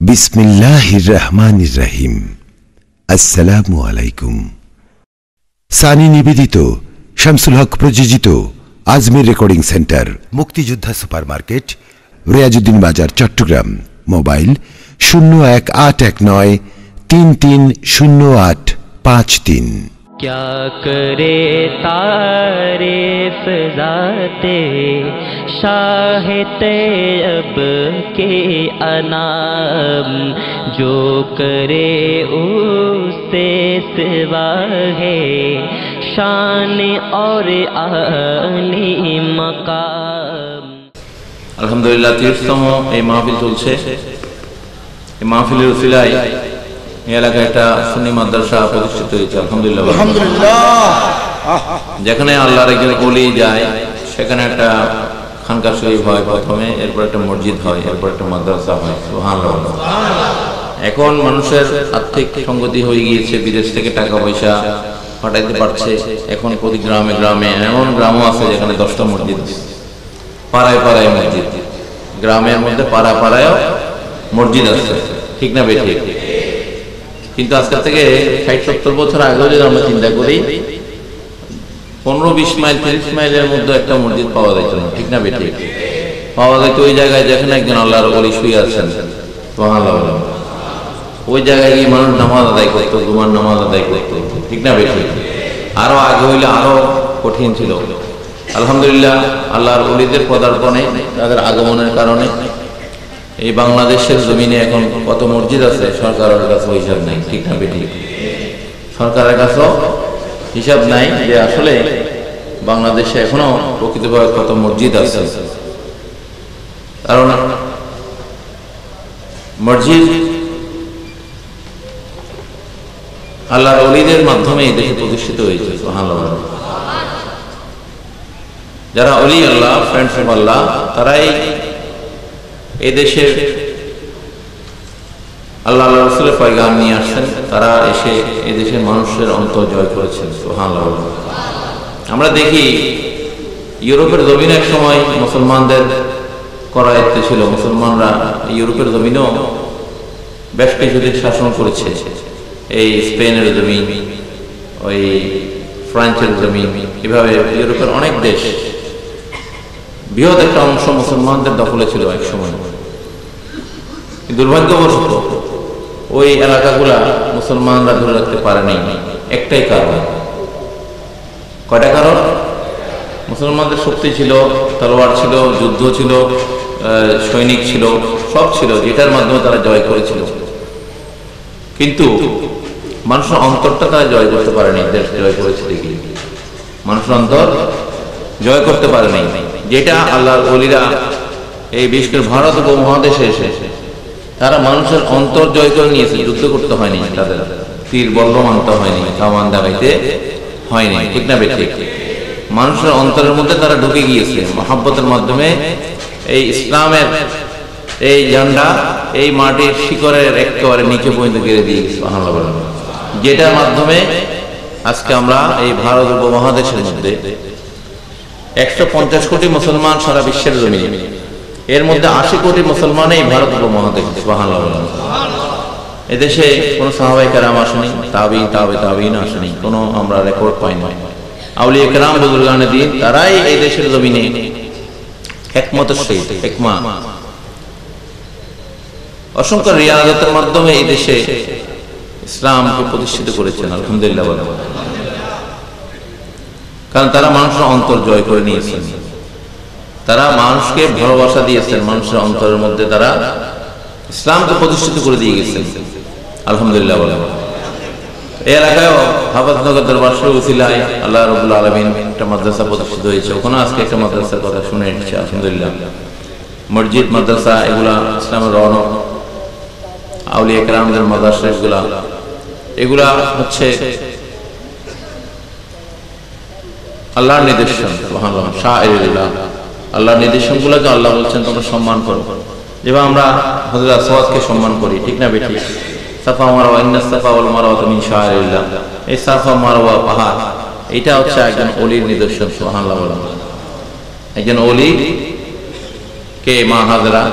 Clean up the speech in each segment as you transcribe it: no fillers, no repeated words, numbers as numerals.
বিসমিল্লাহির রহমানির রহিম। আসসালামু আলাইকুম। সানি নিবেদিত, শামসুল হক প্রযোজিত আজমির রেকর্ডিং সেন্টার, মুক্তিযোদ্ধা সুপারমার্কেট, রিয়াজউদ্দিন বাজার, চট্টগ্রাম। মোবাইল 0189330853। क्या करे तारीफ ज़ाते शाह तैयब के अनाम, जो करे उससे सिवा है शान और आली मकाम। আলহামদুলিল্লাহ 30তম এই মাহফিল চলছে। এই মাহফিলের উসিলায় এই এলাকায় একটা সুন্নি মাদ্রাসা প্রতিষ্ঠিত হয়েছে। আলহামদুলিল্লাহ। যেখানে আল্লাহর একজন ওলি যায় সেখানে একটা খানকা শরীফ হয় প্রথমে, এরপর একটা মসজিদ হয়, এরপর একটা মাদ্রাসা হয়। সুবহানাল্লাহ। এখন মানুষের আর্থিক সঙ্গতি হয়ে গিয়েছে, বিদেশ থেকে টাকা পয়সা পাঠাইতে পারছে। এখন প্রতি গ্রামে গ্রামে, এমন গ্রামও আছে যেখানে 10টা মসজিদ, পাড়ায় পাড়ায় মসজিদ, গ্রামের মধ্যে পাড়ায় পাড়ায়ও মসজিদ আছে। ঠিক না বেঠিক? কিন্তু আজকে থেকে 60-70 বছর আগেও যদি আমরা চিন্তা করি, 15-20 মাইল 30 মাইলের মধ্যে একটা মসজিদ পাওয়া যেত না। ঠিক না বেঠিক? পাওয়া যেত ওই জায়গায় যেখানে একজন আল্লাহর ওলি শুয়ে আছেন। সুবহানাল্লাহ। ওই জায়গায় গিয়ে মানুষ নামাজ আদায় করতো, জুমার নামাজ আদায় করতো। ঠিক না বেঠিক? আরো আগে হইলে আরো কঠিন ছিল। আলহামদুলিল্লাহ, আল্লাহর ওলিদের পদার্পণে, তাদের আগমনের কারণে এই বাংলাদেশের জমিনে এখন কত মসজিদ আছে সরকারের কাছে হিসাব নাই। ঠিক না বেঠিক? সরকারের কাছেও হিসাব নাই যে আসলে বাংলাদেশে এখনো প্রকৃতভাবে কত মসজিদ আছে। কারণ মসজিদ আল্লাহর ওলিদের মাধ্যমে এই দেশে প্রতিষ্ঠিত হয়েছে। সুবহানাল্লাহ। যারা ওলি আল্লাহ, ফ্রেন্ডস অফ আল্লাহ, তারাই এই দেশের আল্লাহ রাসূলের পয়গাম নিয়ে আসছেন। তারা এসে এই দেশের মানুষের অন্তর জয় করেছেন। সুবহানাল্লাহ। আমরা দেখি ইউরোপের জমিনে এক সময় মুসলমানদের করায়ত্তে ছিল। মুসলমানরা ইউরোপের জমিনেও বেশ কিছুদিন শাসন করেছে। এই স্পেনের জমিন, ওই ফ্রান্সের জমিন, এভাবে ইউরোপের অনেক দেশ, বৃহৎ একটা অংশ মুসলমানদের দখলে ছিল এক সময়। দুর্ভাগ্যবশত ওই এলাকাগুলা মুসলমানরা ধরে রাখতে পারেনি। একটাই কারণ। কয়টা কারণ? মুসলমানদের শক্তি ছিল, তলোয়ার ছিল, যুদ্ধ ছিল, সৈনিক ছিল, সব ছিল, যেটার মাধ্যমে তারা জয় করেছিল। কিন্তু মানুষের অন্তরটা তারা জয় করতে পারেনি। দেশ জয় করেছে দেখি, মানুষের অন্তর জয় করতে পারেনি। যেটা আল্লাহর ওলিরা এই বিশেষ করে ভারত উপমহাদেশে এসে তারা মানুষের অন্তর জয় করে নিয়েছে। যুদ্ধ করতে হয়নি, তাদের তীর বল্ল মানতে হয়নি, কামান দাগাইতে হয়নি। ঠিক না বেঠিক? মানুষের অন্তরের মধ্যে তারা ঢুকে গিয়েছে মহব্বতের মাধ্যমে। এই ইসলামের এই ঝান্ডা এই মাটির শিকড়ের একেবারে নিচে পর্যন্ত গেড়ে দিয়েছে। সুবহানাল্লাহ। যেটার মাধ্যমে আজকে আমরা এই ভারত উপমহাদেশের মধ্যে 150 কোটি মুসলমান সারা বিশ্বের জমিনে, এর মধ্যে 80 কোটি মুসলমান এই ভারত উপমহাদেশ। সুবহানাল্লাহ। এদেশে কোনো সাহাবায়ে কেরাম আসেনি, তাবিঈন আসেনি, কোনো আমরা রেকর্ড পাই না। আউলিয়া কেরাম, বুজুর্গানে দ্বীন, তারাই এই দেশের জমিনে হিকমতের সহিত, হিকমা, অসংখ্য রিয়াজতের মাধ্যমে এই দেশে ইসলামকে প্রতিষ্ঠিত করেছেন। আলহামদুলিল্লাহ। কারণ তারা মানুষের অন্তর জয় করে নিয়েছেন, তারা মানুষকে ভালোবাসা দিয়েছেন, মানুষের অন্তরের মধ্যে তারা ইসলামকে প্রতিষ্ঠিত করে দিয়ে গেছেন। আলহামদুলিল্লাহ। এই এলাকায়ও হাফেজনগর দরবার শরীফ উসিলায় আল্লাহ রাব্বুল আলামিন একটা মাদ্রাসা প্রতিষ্ঠিত হয়েছে। ওখানে আজকে একটা মাদ্রাসার কথা শুনে এসেছে। আলহামদুলিল্লাহ। মসজিদ, মাদ্রাসা, এগুলা ইসলামের রওনক। আউলিয়া কেরামদের মাদ্রাসা এগুলা হচ্ছে আল্লাহর নির্দেশন। সুবহানাল্লাহ। শাআইরুল্লাহ, আল্লাহর নির্দেশনগুলোকে আল্লাহ বলছেন তোমরা সম্মান করো, যেভাবে আমরা হযরত আসওয়াদকে সম্মান করি। ঠিক না বেঠিক? সাফা মারওয়া, ইন্নাস সাফা ওয়াল মারওয়া মিন শাআইরিল্লাহ। এই সাফা মারওয়া পাহাড়, এটা হচ্ছে একজন ওলির নিদর্শন। সুবহানাল্লাহ। একজন ওলি কে মা হাজরা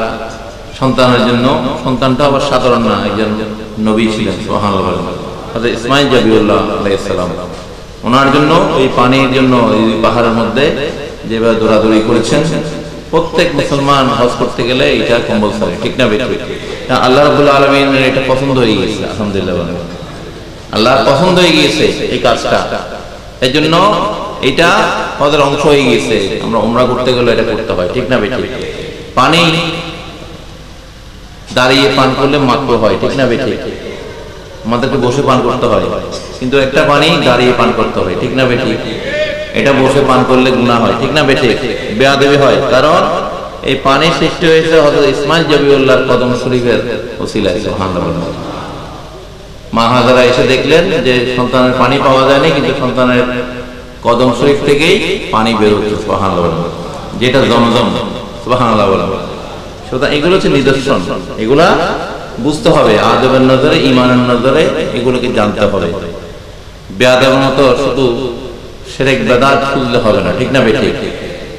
সন্তানের জন্য, সন্তানটা আবার সাধারণ না, একজন নবী ছিলেন সুবহানাল্লাহ, হযরত ইসমাঈল জাবিউল্লাহ আলাইহিস সালাম। ওনার জন্য এই পানির জন্য এই পাহাড়ের মধ্যে যেভাবে দৌড়াদৌড়ি করেছেন, প্রত্যেক মুসলমান হজ করতে গেলে এটা কম্পালসরি, ঠিক না বেঠিক? আল্লাহ রাব্বুল আলামিনের এটা পছন্দ হয়ে গেছে, আলহামদুলিল্লাহ, আল্লাহর পছন্দ হয়ে গিয়েছে এই কাজটা। এই জন্য এটা হজের অংশ হয়ে গিয়েছে, আমরা উমরা করতে গেলে এটা করতে হয়, ঠিক না বেঠিক? পানি দাঁড়িয়ে পান করলে মাকরুহ হয়, ঠিক না বেঠিক? আমাদেরকে বসে পান করতে হয়, কিন্তু একটা পানি দাঁড়িয়ে পান করতে হয়, ঠিক না বেঠিক? এটা বসে পান করলে গুনাহ হয়, ঠিক না বেঠিক? বেয়াদবি হয়, কারণ এই পানি সৃষ্টি হয়েছে হযরত ইসমাঈল জাবিউল্লাহর কদম শরীফের ওসিলায়, সুবহানাল্লাহ। মা হাজারা এসে দেখলেন যে সন্তানের পানি পাওয়া যায়নি, কিন্তু সন্তানের কদম শরীফ থেকেই পানি বের হচ্ছে, সুবহানাল্লাহ, যেটা জমজম, সুবহানাল্লাহ। সুতরাং এগুলো হচ্ছে নিদর্শন, এগুলা বুঝতে হবে, আদবের নজরে, ঈমানের নজরে এগুলোকে জানতে হবে। বেয়াদবের মতো শুধু শিরক বেদাত খুঁজলে হবে না, ঠিক না বেঠিক?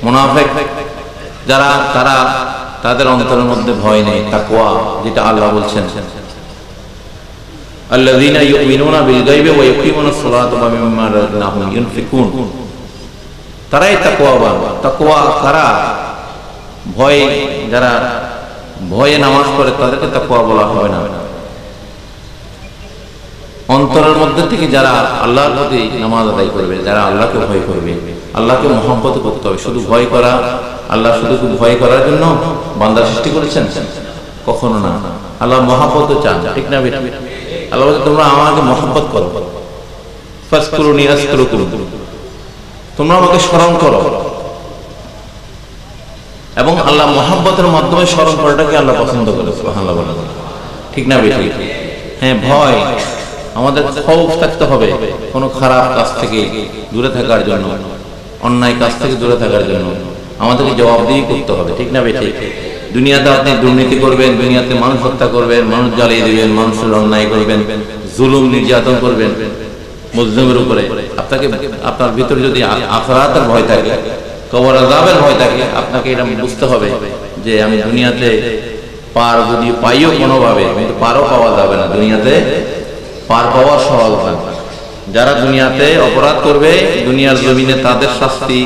মুনাফিক যারা, তারা তাদের অন্তরের মধ্যে ভয় নেই, তাকওয়া, যেটা আল্লাহ বলছেন, আল্লাযীনা ইউমিনুনা বিল গায়বি ওয়া ইয়াকিমুনাস সালাতা ওয়া মিম্মা রাযাকনাহুম ইউনফিকুন। তারাই তাকওয়াবান। তাকওয়া কারা? ভয়, যারা ভয়ে নামাজ পড়ে তাদেরকে তাকওয়া বলা হবে না। অন্তরের মধ্যে থেকে যারা আল্লাহর প্রতি নামাজ আদায় করবে, যারা আল্লাহকে ভয় করবে, আল্লাহকে মহব্বত করতে হবে। শুধু ভয় করা, আল্লাহ শুধু ভয় করার জন্য বান্দা সৃষ্টি করেছেন? কখনো না। আল্লাহ মহব্বত চান, ঠিক না বেঠিক? আল্লাহ বলছে তোমরা আমাকে মহব্বত করো, ফাজকুরুনি আযকুরুকুম, তোমরা আমাকে স্মরণ করো। এবং আল্লাহ মহব্বতের মাধ্যমে স্মরণ করাটাকে আল্লাহ পছন্দ করে, সুবহানাল্লাহ, ঠিক না বেঠিক? হ্যাঁ, ভয়, আমাদের খৌফ থাকতে হবে কোনো খারাপ কাজ থেকে দূরে থাকার জন্য, অন্যায় কাজ থেকে দূরে থাকার জন্য আমাদেরকে জবাবদিহি করতে হবে, ঠিক না বেঠিক? দুনিয়াতে আপনি দুর্নীতি করবেন, দুনিয়াতে মানুষ হত্যা করবেন, মানুষ জ্বালিয়ে দিবেন, মানুষের অন্যায় করবেন, জুলুম নির্যাতন করবেন মুসলিমের উপরে, আপনাকে, আপনার ভিতরে যদি আখিরাতের ভয় থাকে, কবর আযাবের ভয় থাকে, আপনাকে এটা বুঝতে হবে যে আমি দুনিয়াতে পার যদি পাইও কোনোভাবে, কিন্তু পারও পাওয়া যাবে না, দুনিয়াতে পার পাওয়া সহজ না। যারা দুনিয়াতে অপরাধ করবে, দুনিয়ার জমিনে তাদের শাস্তি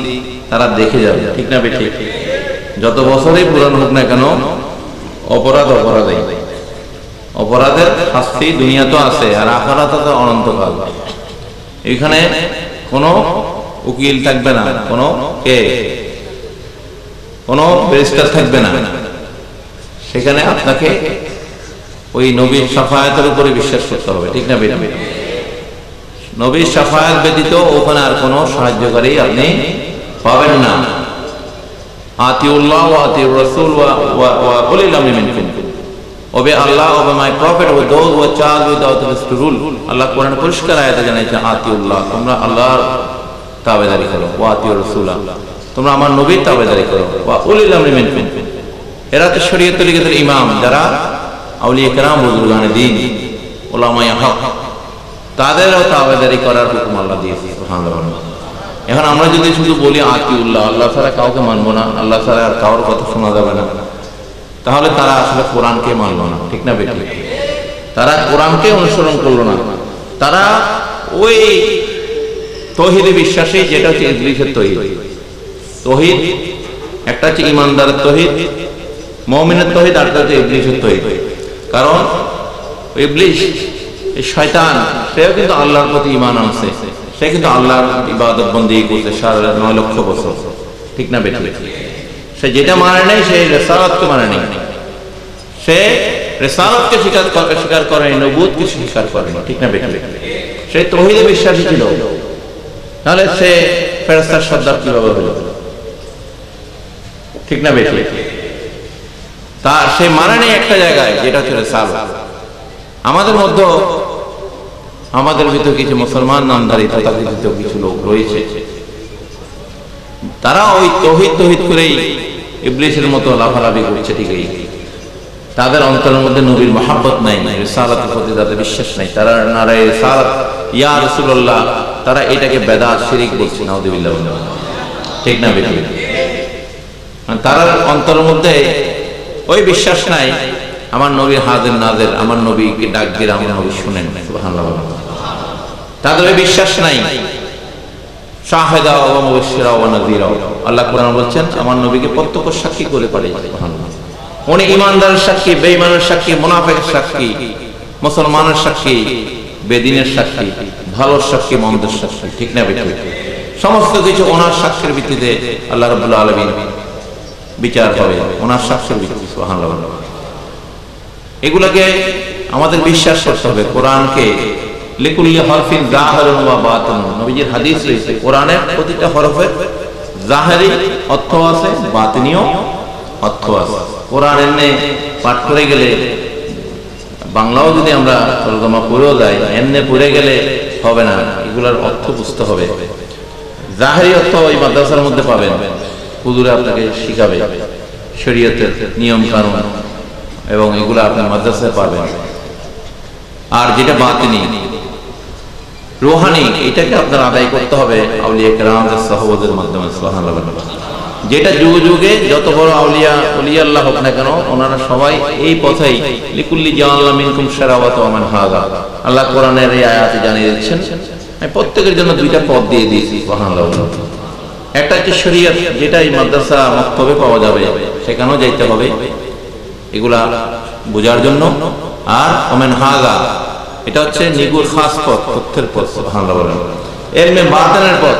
তারা দেখে যাবে, ঠিক না বেঠিক? যত বছরই পুরানো হোক না কেন, অপরাধ অপরাধই, অপরাধের শাস্তি দুনিয়া তো আছে, আর আখিরাতে তো অনন্তকাল। এখানে কোনো উকিল থাকবে না, কোনো ব্যারিস্টার থাকবে না, সেখানে আপনাকে ওই নবীর শাফায়াতের উপরে বিশ্বাস করতে হবে, ঠিক না বেঠিক? নবীর শাফায়াত ব্যতীত ওখানে আর কোনো সাহায্যকারী আপনি পাবেন না। আতিউল্লাহ ওয়া আতিউর রাসূল ওয়া উলিল আমরি মিনকুম, obey Allah, obey my prophet, obey those who are charged with authority to rule. Allah কোরআনে পরিষ্কার আয়াতে জানাইছে আতিউল্লাহ, তোমরা আল্লাহর তাবেদারি করো, ওয়া আতিউর রাসূল, তোমরা আমার নবীর তাবেদারি করো, ওয়া উলিল আমরি মিনকুম, এরা তো শরীয়ত তরিকতের ইমাম, যারা আউলিয়া কেরাম, বুজুর্গানে দ্বীন, উলামায়ে হক, তাদেরও তাবেদারি করার হুকুম আল্লাহ দিয়েছে, সুবহানাল্লাহ। এখন আমরা যদি শুধু বলি আতিউল্লাহ, আল্লাহ ছাড়া কাউকে মানবো না, আল্লাহ ছাড়া আর কারোর কথা শোনা যাবে না, তাহলে তারা আসলে কোরআনকে মানলো না, ঠিক না বেঠিক? তারা কোরআনকে অনুসরণ করলো না, তারা ওই তৌহিদে বিশ্বাসী, যেটা হচ্ছে ইবলিসের তৌহিদ। তৌহিদ একটা হচ্ছে ইমানদারের তৌহিদ, মুমিনের তৌহিদ, আর একটা হচ্ছে ইবলিসের তৌহিদ। কারণ ইবলিস, এই শয়তান, সেও কিন্তু আল্লাহর প্রতি ঈমান আনছে, সে কিন্তু আল্লাহর ইবাদত বন্দেগী করছে 9.5 লক্ষ বছর, ঠিক না বেঠিক? সে যেটা মানে নাই, সে রিসালাতকে মানে নাই, সে রিসালাতকে স্বীকার করে, নবুয়তকে স্বীকার করে, ঠিক না বেঠিক? সে তৌহিদে বিশ্বাসী ছিল, তাহলে সে ফেরেশতার সর্দার কিভাবে হলো, ঠিক না বেঠিক? তার সে মানে নেই একটা জায়গায়, যেটা হচ্ছে রিসালাত। আমাদের ভিতর কিছু মুসলমান নামধারী তথাকথিত কিছু লোক রয়েছে, তারা ওই তৌহিদ করেই ইবলিসের মতো লাফালাফি করছে, ঠিকই। তাদের অন্তরের মধ্যে নবীর মহব্বত নাই, রিসালাতের প্রতি তাদের বিশ্বাস নাই, তারা নারায়ে রিসালাত, ইয়া রাসূলুল্লাহ, তারা এটাকে বেদাত, শিরক বলছে, নাউযুবিল্লাহ, ঠিক না বেঠিক? তার অন্তরের মধ্যে ওই বিশ্বাস নাই আমার নবী হাজির নাজির, আমার নবীকে ডাক দিলে আমার নবী শুনেন, সুবহানাল্লাহ। তাদের ওই বিশ্বাস নাই শাহিদা ওয়া মুবাশশিরা ওয়া নাযীরা। আল্লাহ কোরআন বলছেন আমার নবীকে প্রত্যক্ষ সাক্ষী করে পারে, সুবহানাল্লাহ। উনি ঈমানদারের সাক্ষী, বেঈমানের সাক্ষী, মুনাফিকের সাক্ষী, মুসলমানের সাক্ষী, বেদিনের সাক্ষী, ভালোর সাক্ষী, মন্দের সাক্ষী, ঠিক না বেঠিক? সমস্ত কিছু ওনার সাক্ষীর ভিত্তিতে আল্লাহ রাব্বুল আলামিন বিচার হবে, ওনার সাক্ষীর ভিত্তিতে, সুবহানাল্লাহ। এগুলোকে আমাদের বিশ্বাস করতে হবে। কোরআনকে লিকুল্লি হরফিন যাহিরুন ওয়া বাতিন, নবীজির হাদিস রয়েছে কোরআনের প্রতিটা হরফের যাহিরি অর্থ আছে, বাতিনীয় অর্থ আছে। কোরআন এমনি পাঠ করে গেলে, বাংলাও যদি আমরা তর্জমা করেও যাই, এমনি পড়ে গেলে হবে না, এগুলোর অর্থ বুঝতে হবে। যাহিরি অর্থ ওই মাদ্রাসার মধ্যে পাবেন, হুজুরে আপনাকে শিখাবে শরীয়তের নিয়ম কানুন, এবং এগুলো আপনি মাদ্রাসায় পাবেন। আর যেটা বাতিনি রুহানি, এটাকে আপনার আদায় করতে হবে আউলিয়া কেরামদের সহবতের মাধ্যমে, সুবহানাল্লাহ। যেটা যুগে যুগে যত বড় আউলিয়া ওলিয়া আল্লাহ হোক না কেন, ওনারা সবাই এই পথেই লিকুল্লি জাআলনা মিনকুম শারাওয়াতা ওয়া মানহাজা, আল্লাহ কোরআনের এই আয়াতে জানিয়ে দিচ্ছেন। আমি প্রত্যেকের জন্য দুইটা পথ দিয়ে দিয়েছি, সুবহানাল্লাহ। একটা হচ্ছে শরীয়ত, যেটা এই মাদ্রাসা মক্তবে পাওয়া যাবে, সেখানেও যাইতে হবে এগুলা বোঝার জন্য। আর মানহাজা, এটা হচ্ছে নিগুর খাস পথ, তথ্যের পথ, সুবহানাল্লাহ। ইলমে বাতিনের পথ,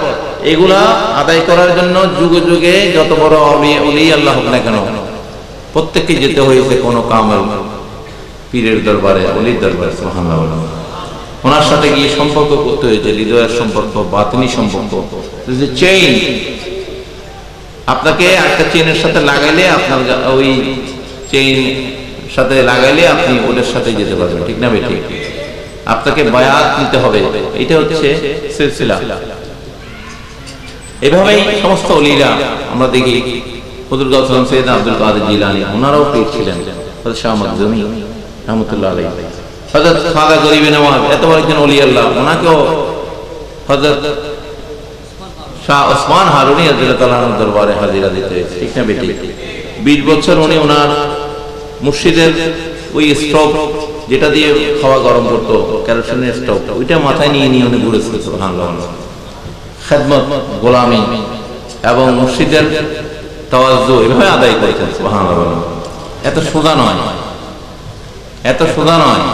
এগুলা আদায় করার জন্য যুগে যুগে যত বড় ওলি আল্লাহ হোক না কেন, প্রত্যেককে যেতে হয়েছে কোনো কামেল পীরের দরবারে, ওলির দরবারে, সুবহানাল্লাহ। ওনার সাথে গিয়ে সম্পর্ক করতে হয়েছে, হৃদয়ের সম্পর্ক, বাতিনি সম্পর্ক। চেইন, আপনাকে একটা চেইনের সাথে লাগাইলে, আপনার ওই চেইন সাথে লাগাইলে আপনি ওদের সাথে যেতে পারবেন, ঠিক না বেঠিক? আপনাকে বায়াত নিতে হবে, এটা হচ্ছে সিলসিলা। এভাবেই সমস্ত ওলিরা আমরা দেখি, হুজুর গাউসুল আজম সৈয়দ আব্দুল কাদের জিলানী, ওনারাও পীর ছিলেন, হযরত শাহ মাখজুমী রাহমাতুল্লাহ আলাইহি, হযরত খাজা গরিবে নওয়াজ, এত বড় একজন ওলি আল্লাহ, ওনাকেও হযরত শাহ ওসমান হারুনি রাদিয়াল্লাহু তাআলা আনহুর দরবারে হাজিরা দিতে হয়েছে, ঠিক না বেটি? 20 বছর উনি ওনার মুর্শিদের ওই স্টোভ, যেটা দিয়ে খাওয়া গরম করতো, কেরোসিনের স্টোভ, ওইটা মাথায় নিয়ে নিয়ে উনি ঘুরেছিল, সুবহানাল্লাহ। খেদমত, গোলামি এবং মুর্শিদের তাওয়াজ্জু এভাবে আদায় করেছেন, সুবহানাল্লাহ। এত সোজা নয়, এত সোজা নয়।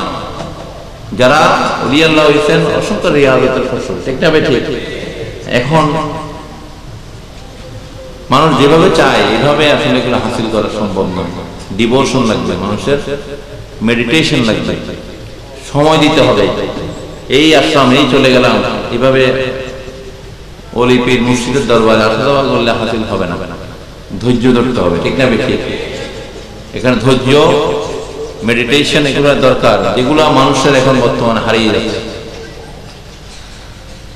যারা ওলি আল্লাহ হইছেন অসংখ্য রিয়াজতের ফসল, ঠিক না বেঠিক? এখন মানুষ যেভাবে চায় এভাবে আসলে এগুলো হাসিল করা সম্ভব নয়। ডিভোশন লাগবে, মানুষের মেডিটেশন লাগবে, সময় দিতে হবে। এই আসলাম, এই চলে গেলাম, এভাবে ওলি পীর মুর্শিদের দরবারে আসা যাওয়া করলে হাসিল হবে না, ধৈর্য ধরতে হবে, ঠিক না বেঠিক? এখানে ধৈর্য, মেডিটেশন এগুলো দরকার, যেগুলো মানুষের এখন বর্তমানে হারিয়ে যাচ্ছে।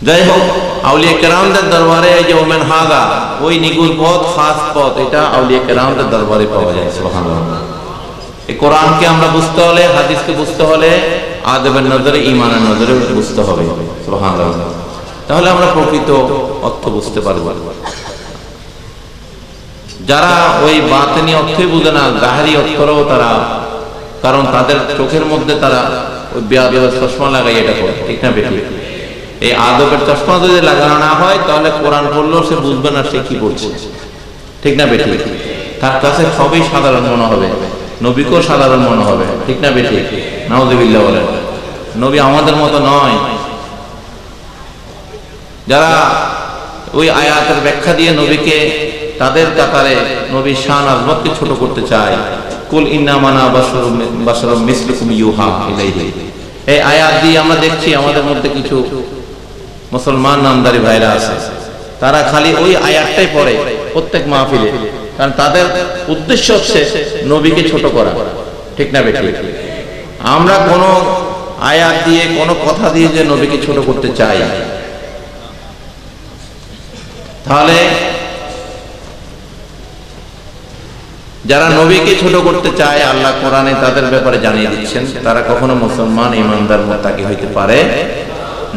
যাই হোক, আউলিয়া কেরামদের দরবারে এই যে মানহাজা, ওই নিগুর পথ, খাস পথ, এটা আউলিয়া কেরামদের দরবারে পাওয়া যায়, সুবহানাল্লাহ। এই কোরআনকে আমরা বুঝতে হলে, হাদিসকে বুঝতে হলে আদবের নজরে, ঈমানের নজরে বুঝতে হবে, সুবহানাল্লাহ। তাহলে আমরা প্রকৃত অর্থ বুঝতে পারবো। যারা ওই বাতিনি অর্থই বুঝে না, জাহেরি অর্থরাও তারা, কারণ তাদের চোখের মধ্যে তারা ওই বেয়াদবের চশমা লাগাই এটা করে, ঠিক না বেঠিক? এই আদবের চশমা যদি লাগানো না হয়, তাহলে কোরআন পড়লেও সে বুঝবে না সে কি পড়ছে, ঠিক না বেঠিক? তার কাছে সবই সাধারণ মনে হবে, নবীকেও সাধারণ মনে হবে, ঠিক না বেঠিক? নাউযুবিল্লাহ বলেন। নবী আমাদের মতো নয়। যারা ওই আয়াতের ব্যাখ্যা দিয়ে নবীকে তাদের কাতারে নবীর শান আজমতকে ছোট করতে চায়, কুল ইন্নামা আনা বাশারুম মিসলুকুম ইউহা ইলাইহি, এই আয়াত দিয়ে আমরা দেখছি আমাদের মধ্যে কিছু মুসলমান নামদারি ভাইরা আছে, তারা খালি ওই আয়াতটাই পড়ে প্রত্যেক মাহফিলে, কারণ তাদের উদ্দেশ্য হচ্ছে নবীকে ছোট করা, ঠিক না বেঠিক? আমরা কোনো আয়াত দিয়ে, কোনো কথা দিয়ে যে নবীকে ছোট করতে চাই, তাহলে যারা নবীকে ছোট করতে চায়, আল্লাহ কোরআনে তাদের ব্যাপারে জানিয়ে দিচ্ছেন, তারা কখনো মুসলমান ঈমানদার মুত্তাকি হইতে পারে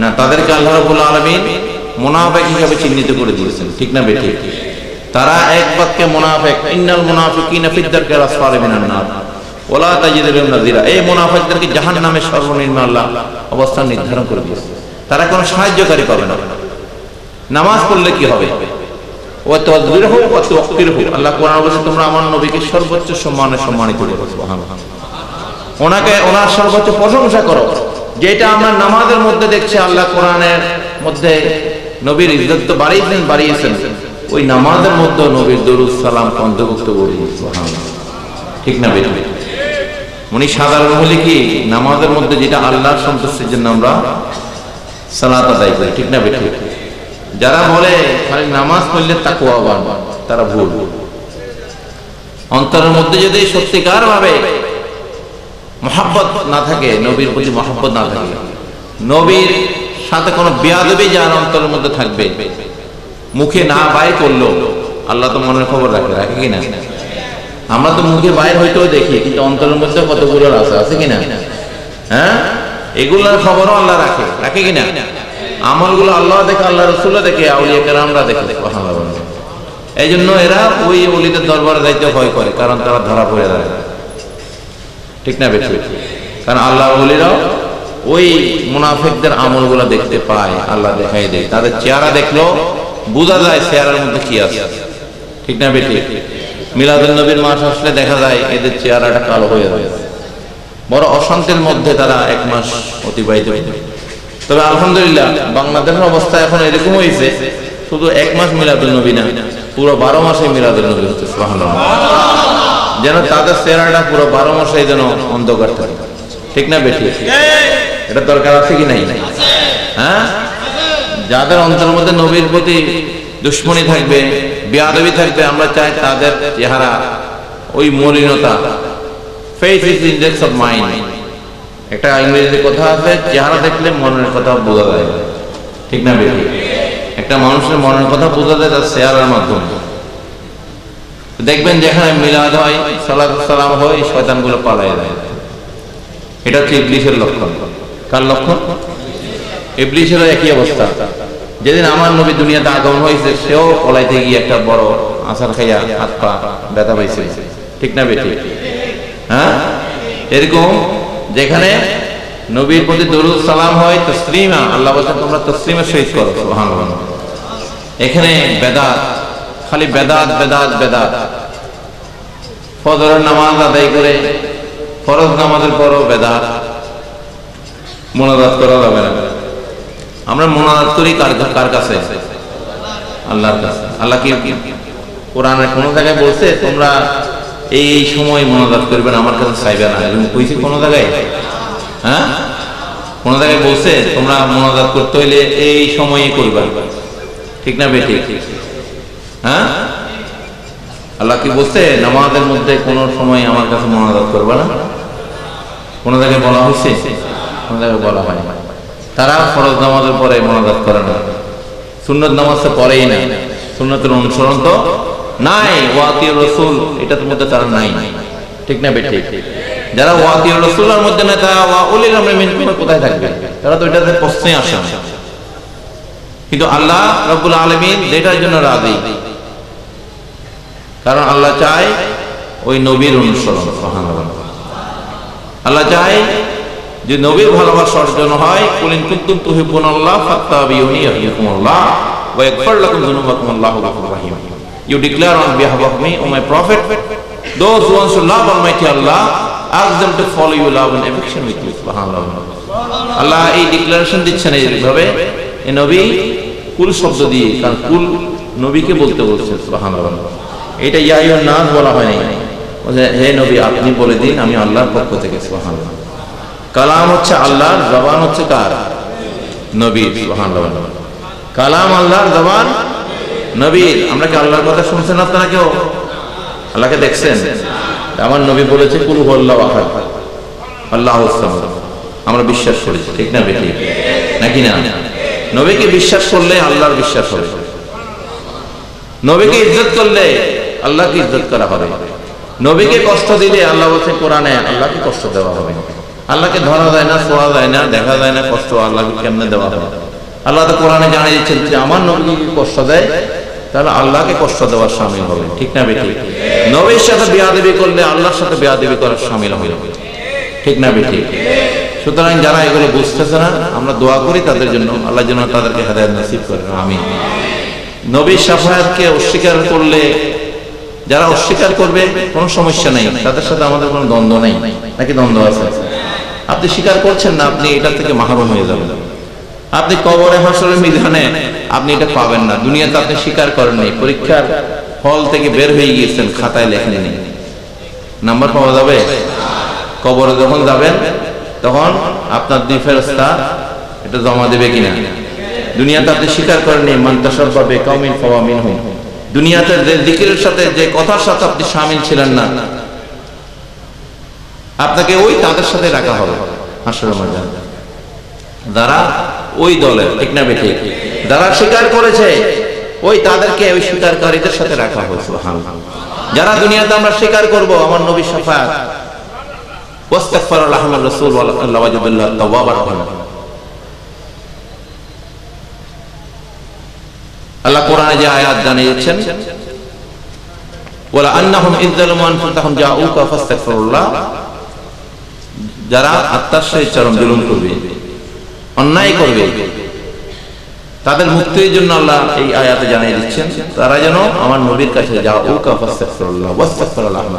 না। তাদেরকে আল্লাহ রাব্বুল আলামিন মুনাফিক হিসেবে চিহ্নিত করে দিয়েছেন, ঠিক না বেঠিক? তারা এক বাক্যে মুনাফিক, ইন্নাল মুনাফিকিনা ফিদ দারকিল আসফালি মিনান নার ওয়ালা তাজিদু লাহুম নাযিরা। এই মুনাফিকদেরকে জাহান্নামের সর্বনিম্ন আল্লাহ অবস্থান নির্ধারণ করে দিয়েছে। তারা কোনো সাহায্যকারী পাবে না। নামাজ পড়লে কি হবে? ওয়া তাযবিরহু ওয়া তাওক্কিরহু। আল্লাহ কোরআনে বলেছে তোমরা আমার নবীকে সর্বোচ্চ সম্মানে সম্মানিত করো, সুবহানাল্লাহ। ওনাকে ওনার সর্বোচ্চ প্রশংসা করো, যেটা আমরা নামাজের মধ্যে দেখছি। আল্লাহ কোরআনের মধ্যে নবীর ইজ্জত তো বাড়িয়েছেন, ওই নামাজের মধ্যে নবীর দরুদ সালাম অন্তর্ভুক্ত করে দিয়েছে, সুবহানাল্লাহ। ঠিক না বেটা? উনি সাধারণ হলে কি নামাজের মধ্যে যেটা আল্লাহর সন্তুষ্টির জন্য আমরা সালাত আদায় করি, ঠিক না বেটা? যারা বলে খালি নামাজ পড়লে তাকওয়াবান, তারা ভুল। অন্তরের মধ্যে যদি সত্যিকার ভাবে মহব্বত না থাকে, নবীর প্রতি মহব্বত না থাকে, নবীর সাথে কোনো বেয়াদবি যার অন্তরের মধ্যে থাকবে, মুখে না বাইর করলো, আল্লাহ তো মনের খবর রাখে কিনা? আমরা তো মুখে বাইর হইতেও দেখি, কিন্তু অন্তরের মধ্যে কতগুলো আছে কিনা? হ্যাঁ, এগুলোর খবরও আল্লাহ রাখে কিনা? আমলগুলো আল্লাহ দেখে, আল্লাহ রাসূলও দেখে, আউলিয়া কেরামরা দেখে। এই জন্য এরা ওই ওলিদের দরবারে যাইতে ভয় করে, কারণ তারা ধরা পড়ে যায়, ঠিক না বেশি? কারণ আল্লাহ ওলিরাও ওই মুনাফিকদের আমলগুলো দেখতে পায়, আল্লাহ দেখাই দেয়। তাদের চেহারা দেখলো বোঝা যায় চেহারার মধ্যে কি আছে, ঠিক না বেশি? মিলাদুন নবীর মাস আসলে দেখা যায় এদের চেহারাটা কালো হয়ে যায়, বড় অশান্তির মধ্যে তারা এক মাস অতিবাহিত করে। তবে আলহামদুলিল্লাহ বাংলাদেশের অবস্থা এখন এরকম হয়েছে, শুধু এক মাস মিলাদুন নবী না, পুরো 12 মাসে মিলাদুন নবী হচ্ছে, সুবহানাল্লাহ। যেন তাদের চেহারাটা পুরো 12 মাসে যেন অন্ধকার থাকে, ঠিক না বেশি? এটা দরকার আছে কি নাই? হ্যাঁ, যাদের অন্তরের মধ্যে নবীর প্রতি দুশ্মনী থাকবে, বেয়াদবি থাকবে, আমরা চাই তাদের চেহারা ওই মলিনতা, face is index of mind. একটা ইংরেজিতে কথা আছে, চেহারা দেখলে মনের কথা বোঝা যায়, ঠিক না বেশি? একটা মানুষের মনের কথা বোঝা যায় তার চেহারার মাধ্যমে। দেখবেন যেখানে মিলাদ হয়, সালাত সালাম হয়, শয়তানগুলো পালায় যায়। এটা হচ্ছে ইবলিসের লক্ষণ। কার লক্ষণ? ইবলিসেরও একই অবস্থা। যেদিন আমার নবী দুনিয়াতে আগমন হয়েছে, সেও পলাইতে গিয়ে একটা বড় আসার খাইয়া হাত পা ব্যথা পাইছে, ঠিক না বেটি? হ্যাঁ, এরকম যেখানে নবীর প্রতি দরুদ সালাম হয়, তাসলিমা, আল্লাহ বলেন তোমরা তাসলিমের সহিত করো, সুবহানাল্লাহ। এখানে বেদাত, খালি বেদাত বেদাত বেদাত। ফজরের নামাজ আদায় করে ফরজ নামাজের পরও বেদাত, মুনাজাত করা যাবে না। আমরা মুনাজাত করি কার কাছে? আল্লাহর কাছে। আল্লাহ কি কোরআনে কোন জায়গায় বলছে তোমরা এই সময় মুনাজাত করবেন, আমার কাছে চাইবে না? কইছে কোন জায়গায়? হ্যাঁ, কোন জায়গায় বলছে তোমরা মুনাজাত করতে হইলে এই সময়ে করবে, ঠিক না বেটি? হ্যাঁ, আল্লাহ কি বলছে নামাজের মধ্যে কোন সময় আমার কাছে মুনাজাত করবে না? কোন জায়গায় বলা হয়েছে? কোন জায়গায় বলা হয়? তারা ফরজ নামাজের পরে মুনাজাত করে না, সুন্নত নামাজ তো পড়েই না, সুন্নতের অনুসরণ তো নাই, ওয়াতিউর রাসূল এটার মধ্যে তারা নাই, ঠিক না বেটি? যারা ওয়াতিউর রাসূলের মধ্যে না, তারা ওয়া উলিল আমরি মিনকুম কোথায় থাকবে? তারা তো এটাতে প্রশ্নই আসে না। কিন্তু আল্লাহ রাব্বুল আলামিন যেটার জন্য রাজি, কারণ আল্লাহ চায় ওই নবীর অনুসরণ, সুবহানাল্লাহ। আল্লাহ চায় যে নবীর ভালোবাসা অর্জন হয়। কুল ইন কুনতুম তুহিব্বুনাল্লাহ ফাত্তাবিউনি ইউহিব্বুকুমুল্লাহ ওয়া ইয়াগফির লাকুম যুনুবাকুম আল্লাহু গফুরুর রহিম। You declare on behalf of me, O my prophet, those who want to love Almighty Allah, ask them to follow you, love and affection with you, সুবহানাল্লাহ। আল্লাহ এই ডিক্লারেশন দিচ্ছেন এইভাবে, এই নবী কুল শব্দ দিয়ে, কারণ কুল নবীকে বলতে বলছে, সুবহানাল্লাহ। এটা ইয়া আইয়ুহান নাস বলা হয় নাই, হে নবী আপনি বলে দিন আমি আল্লাহর পক্ষ থেকে, সুবহানাল্লাহ। কালাম হচ্ছে আল্লাহর, জবান হচ্ছে কার? নবীর, সুবহানাল্লাহ। কালাম আল্লাহর, জবান নবীর। আমরা কি আল্লাহর কথা শুনছেন? আপনারা কেউ আল্লাহকে দেখছেন? আমার নবী বলেছে কুল হুয়াল্লাহু আহাদ আল্লাহুস সামাদ, আমরা বিশ্বাস করি, ঠিক না বেটি? নাকি না? নবীকে বিশ্বাস করলে আল্লাহর বিশ্বাস হবে, নবীকে ইজ্জত করলে আল্লাহকে ইজ্জত করা হবে। নবীকে কষ্ট দিলে আল্লাহ বলছেন কোরআনে আল্লাহকে কষ্ট দেওয়া হবে। আল্লাহকে ধরা যায় না, ছোঁয়া যায় না, দেখা যায় না, কষ্ট আল্লাহকে কেমনে দেওয়া হবে? আল্লাহ তো কোরআনে জানিয়ে দিচ্ছেন যে আমার নবীকে কষ্ট দেয় তাহলে আল্লাহকে কষ্ট দেওয়ার শামিল হবে, ঠিক না বেঠিক? নবীর সাথে বেয়াদবি করলে আল্লাহর সাথে বেয়াদবি করার শামিল হবে, ঠিক না বেঠিক? সুতরাং যারা এগুলো বুঝতেছে না, আমরা দোয়া করি তাদের জন্য, আল্লাহ যেন তাদেরকে হেদায়েত নসিব করেন, আমিন। নবীর শাফায়াতকে অস্বীকার করলে, যারা অস্বীকার করবে কোনো সমস্যা নেই, তাদের সাথে আমাদের কোনো দ্বন্দ্ব নেই, নাকি দ্বন্দ্ব আছে? আপনি স্বীকার করছেন না, আপনি এটা থেকে মাহরুম হয়ে যাবেন। আপনি কবরে হাসরের মিজানে আপনি এটা পাবেন না। দুনিয়াতে আপনি স্বীকার করেননি, পরীক্ষার হল থেকে বের হয়ে গিয়েছেন, খাতায় লেখেননি, নাম্বার পাওয়া যাবে? কবরে যখন যাবেন তখন আপনার দুই ফেরেশতা এটা জমা দেবে কিনা? দুনিয়াতে আপনি স্বীকার করেননি, মান তাশাব্বাহা বিকাউমিন ফাহুয়া মিনহুম। দুনিয়াতে যে জিকিরের সাথে, যে কথার সাথে আপনি শামিল ছিলেন না, আপনাকে ওই তাদের সাথে রাখা হবে হাসরের ময়দানে, যারা ওই দলের, ঠিক না বেঠিক? যারা স্বীকার করেছে ওই তাদেরকে ওই স্বীকারকারীদের সাথে রাখা হবে, সুবহানাল্লাহ। যারা দুনিয়াতে আমরা স্বীকার করব আমার নবীর শাফায়াত, ওয়াস্তাগফার লাহুর রাসূল ওয়া ওয়াজাদাল্লাহ তাওয়াবার রাহিম। আল্লাহ কোরআনে যে আয়াত জানিয়েছেন, ওয়ালা আন্নাহুম ইযযালামু আনফুসাহুম জাউকা ফাস্তাগফিরুল্লাহ, যারা আত্মার সাথে চরম জুলুম করবে, অন্যায় করবে, তাদের মুক্তির জন্য আল্লাহ এই আয়াতে জানিয়ে দিচ্ছেন, তারা যেন আমার নবীর কাছে জাউকা ফাস্তাগফিরুল্লাহ ওয়াস্তাগফির লাহুম,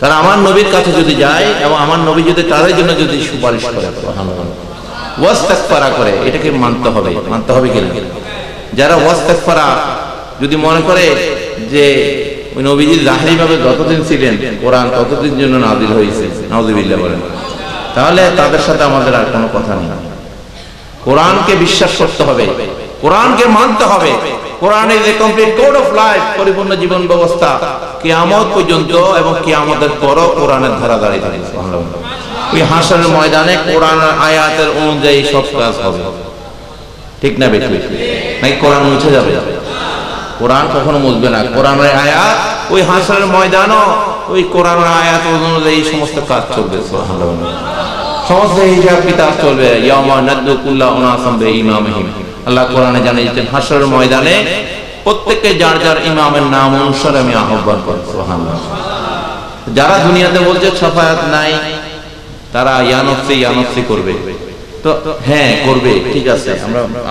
তারা আমার নবীর কাছে যদি যায় এবং আমার নবী যদি তাদের জন্য যদি সুপারিশ করে, সুবহানাল্লাহ, ওয়াস্তাগফারা করে, এটাকে মানতে হবে, মানতে হবে কিনা? যারা ওয়াস্তাগফারা যদি মনে করে যে ওই নবীজি জাহিরি ভাবে যতদিন ছিলেন কোরআন ততদিন জন্য নাযিল হয়েছে, নাউযুবিল্লাহ বলেন, তাহলে তাদের সাথে আমাদের আর কোনো কথা নেই। কোরআনকে বিশ্বাস করতে হবে, কোরআনকে মানতে হবে। Quran is a complete code of life, পরিপূর্ণ জীবন ব্যবস্থা কিয়ামত পর্যন্ত, এবং কিয়ামতের পরও কোরআনের ধারা দাঁড়িয়ে থাকবে, সুবহানাল্লাহ। ওই হাসরের ময়দানে কোরআনের আয়াতের অনুযায়ী সব কাজ হবে, ঠিক না বেঠিক? নাকি কোরআন মুছে যাবে? কোরআন কখনো মুছবে না। কোরআনের আয়াত ওই হাসরের ময়দানও ওই কোরআনের আয়াত অনুযায়ী সমস্ত কাজ চলবে, সুবহানাল্লাহ। সমস্ত হিসাব কিতাব চলবে। ইয়াউমা নাদউ কুল্লা উনাসিম বিইমামিহিম, আল্লাহ কোরআনে জানিয়েছেন হাসরের ময়দানে প্রত্যেককে যার যার ইমামের নাম অনুসারে আমি আহ্বান করব, সুবহানাল্লাহ। যারা দুনিয়াতে বলছে শাফায়াত নাই, তারা ইয়ানফসি ইয়ানফসি করবে, তো হ্যাঁ করবে, ঠিক আছে,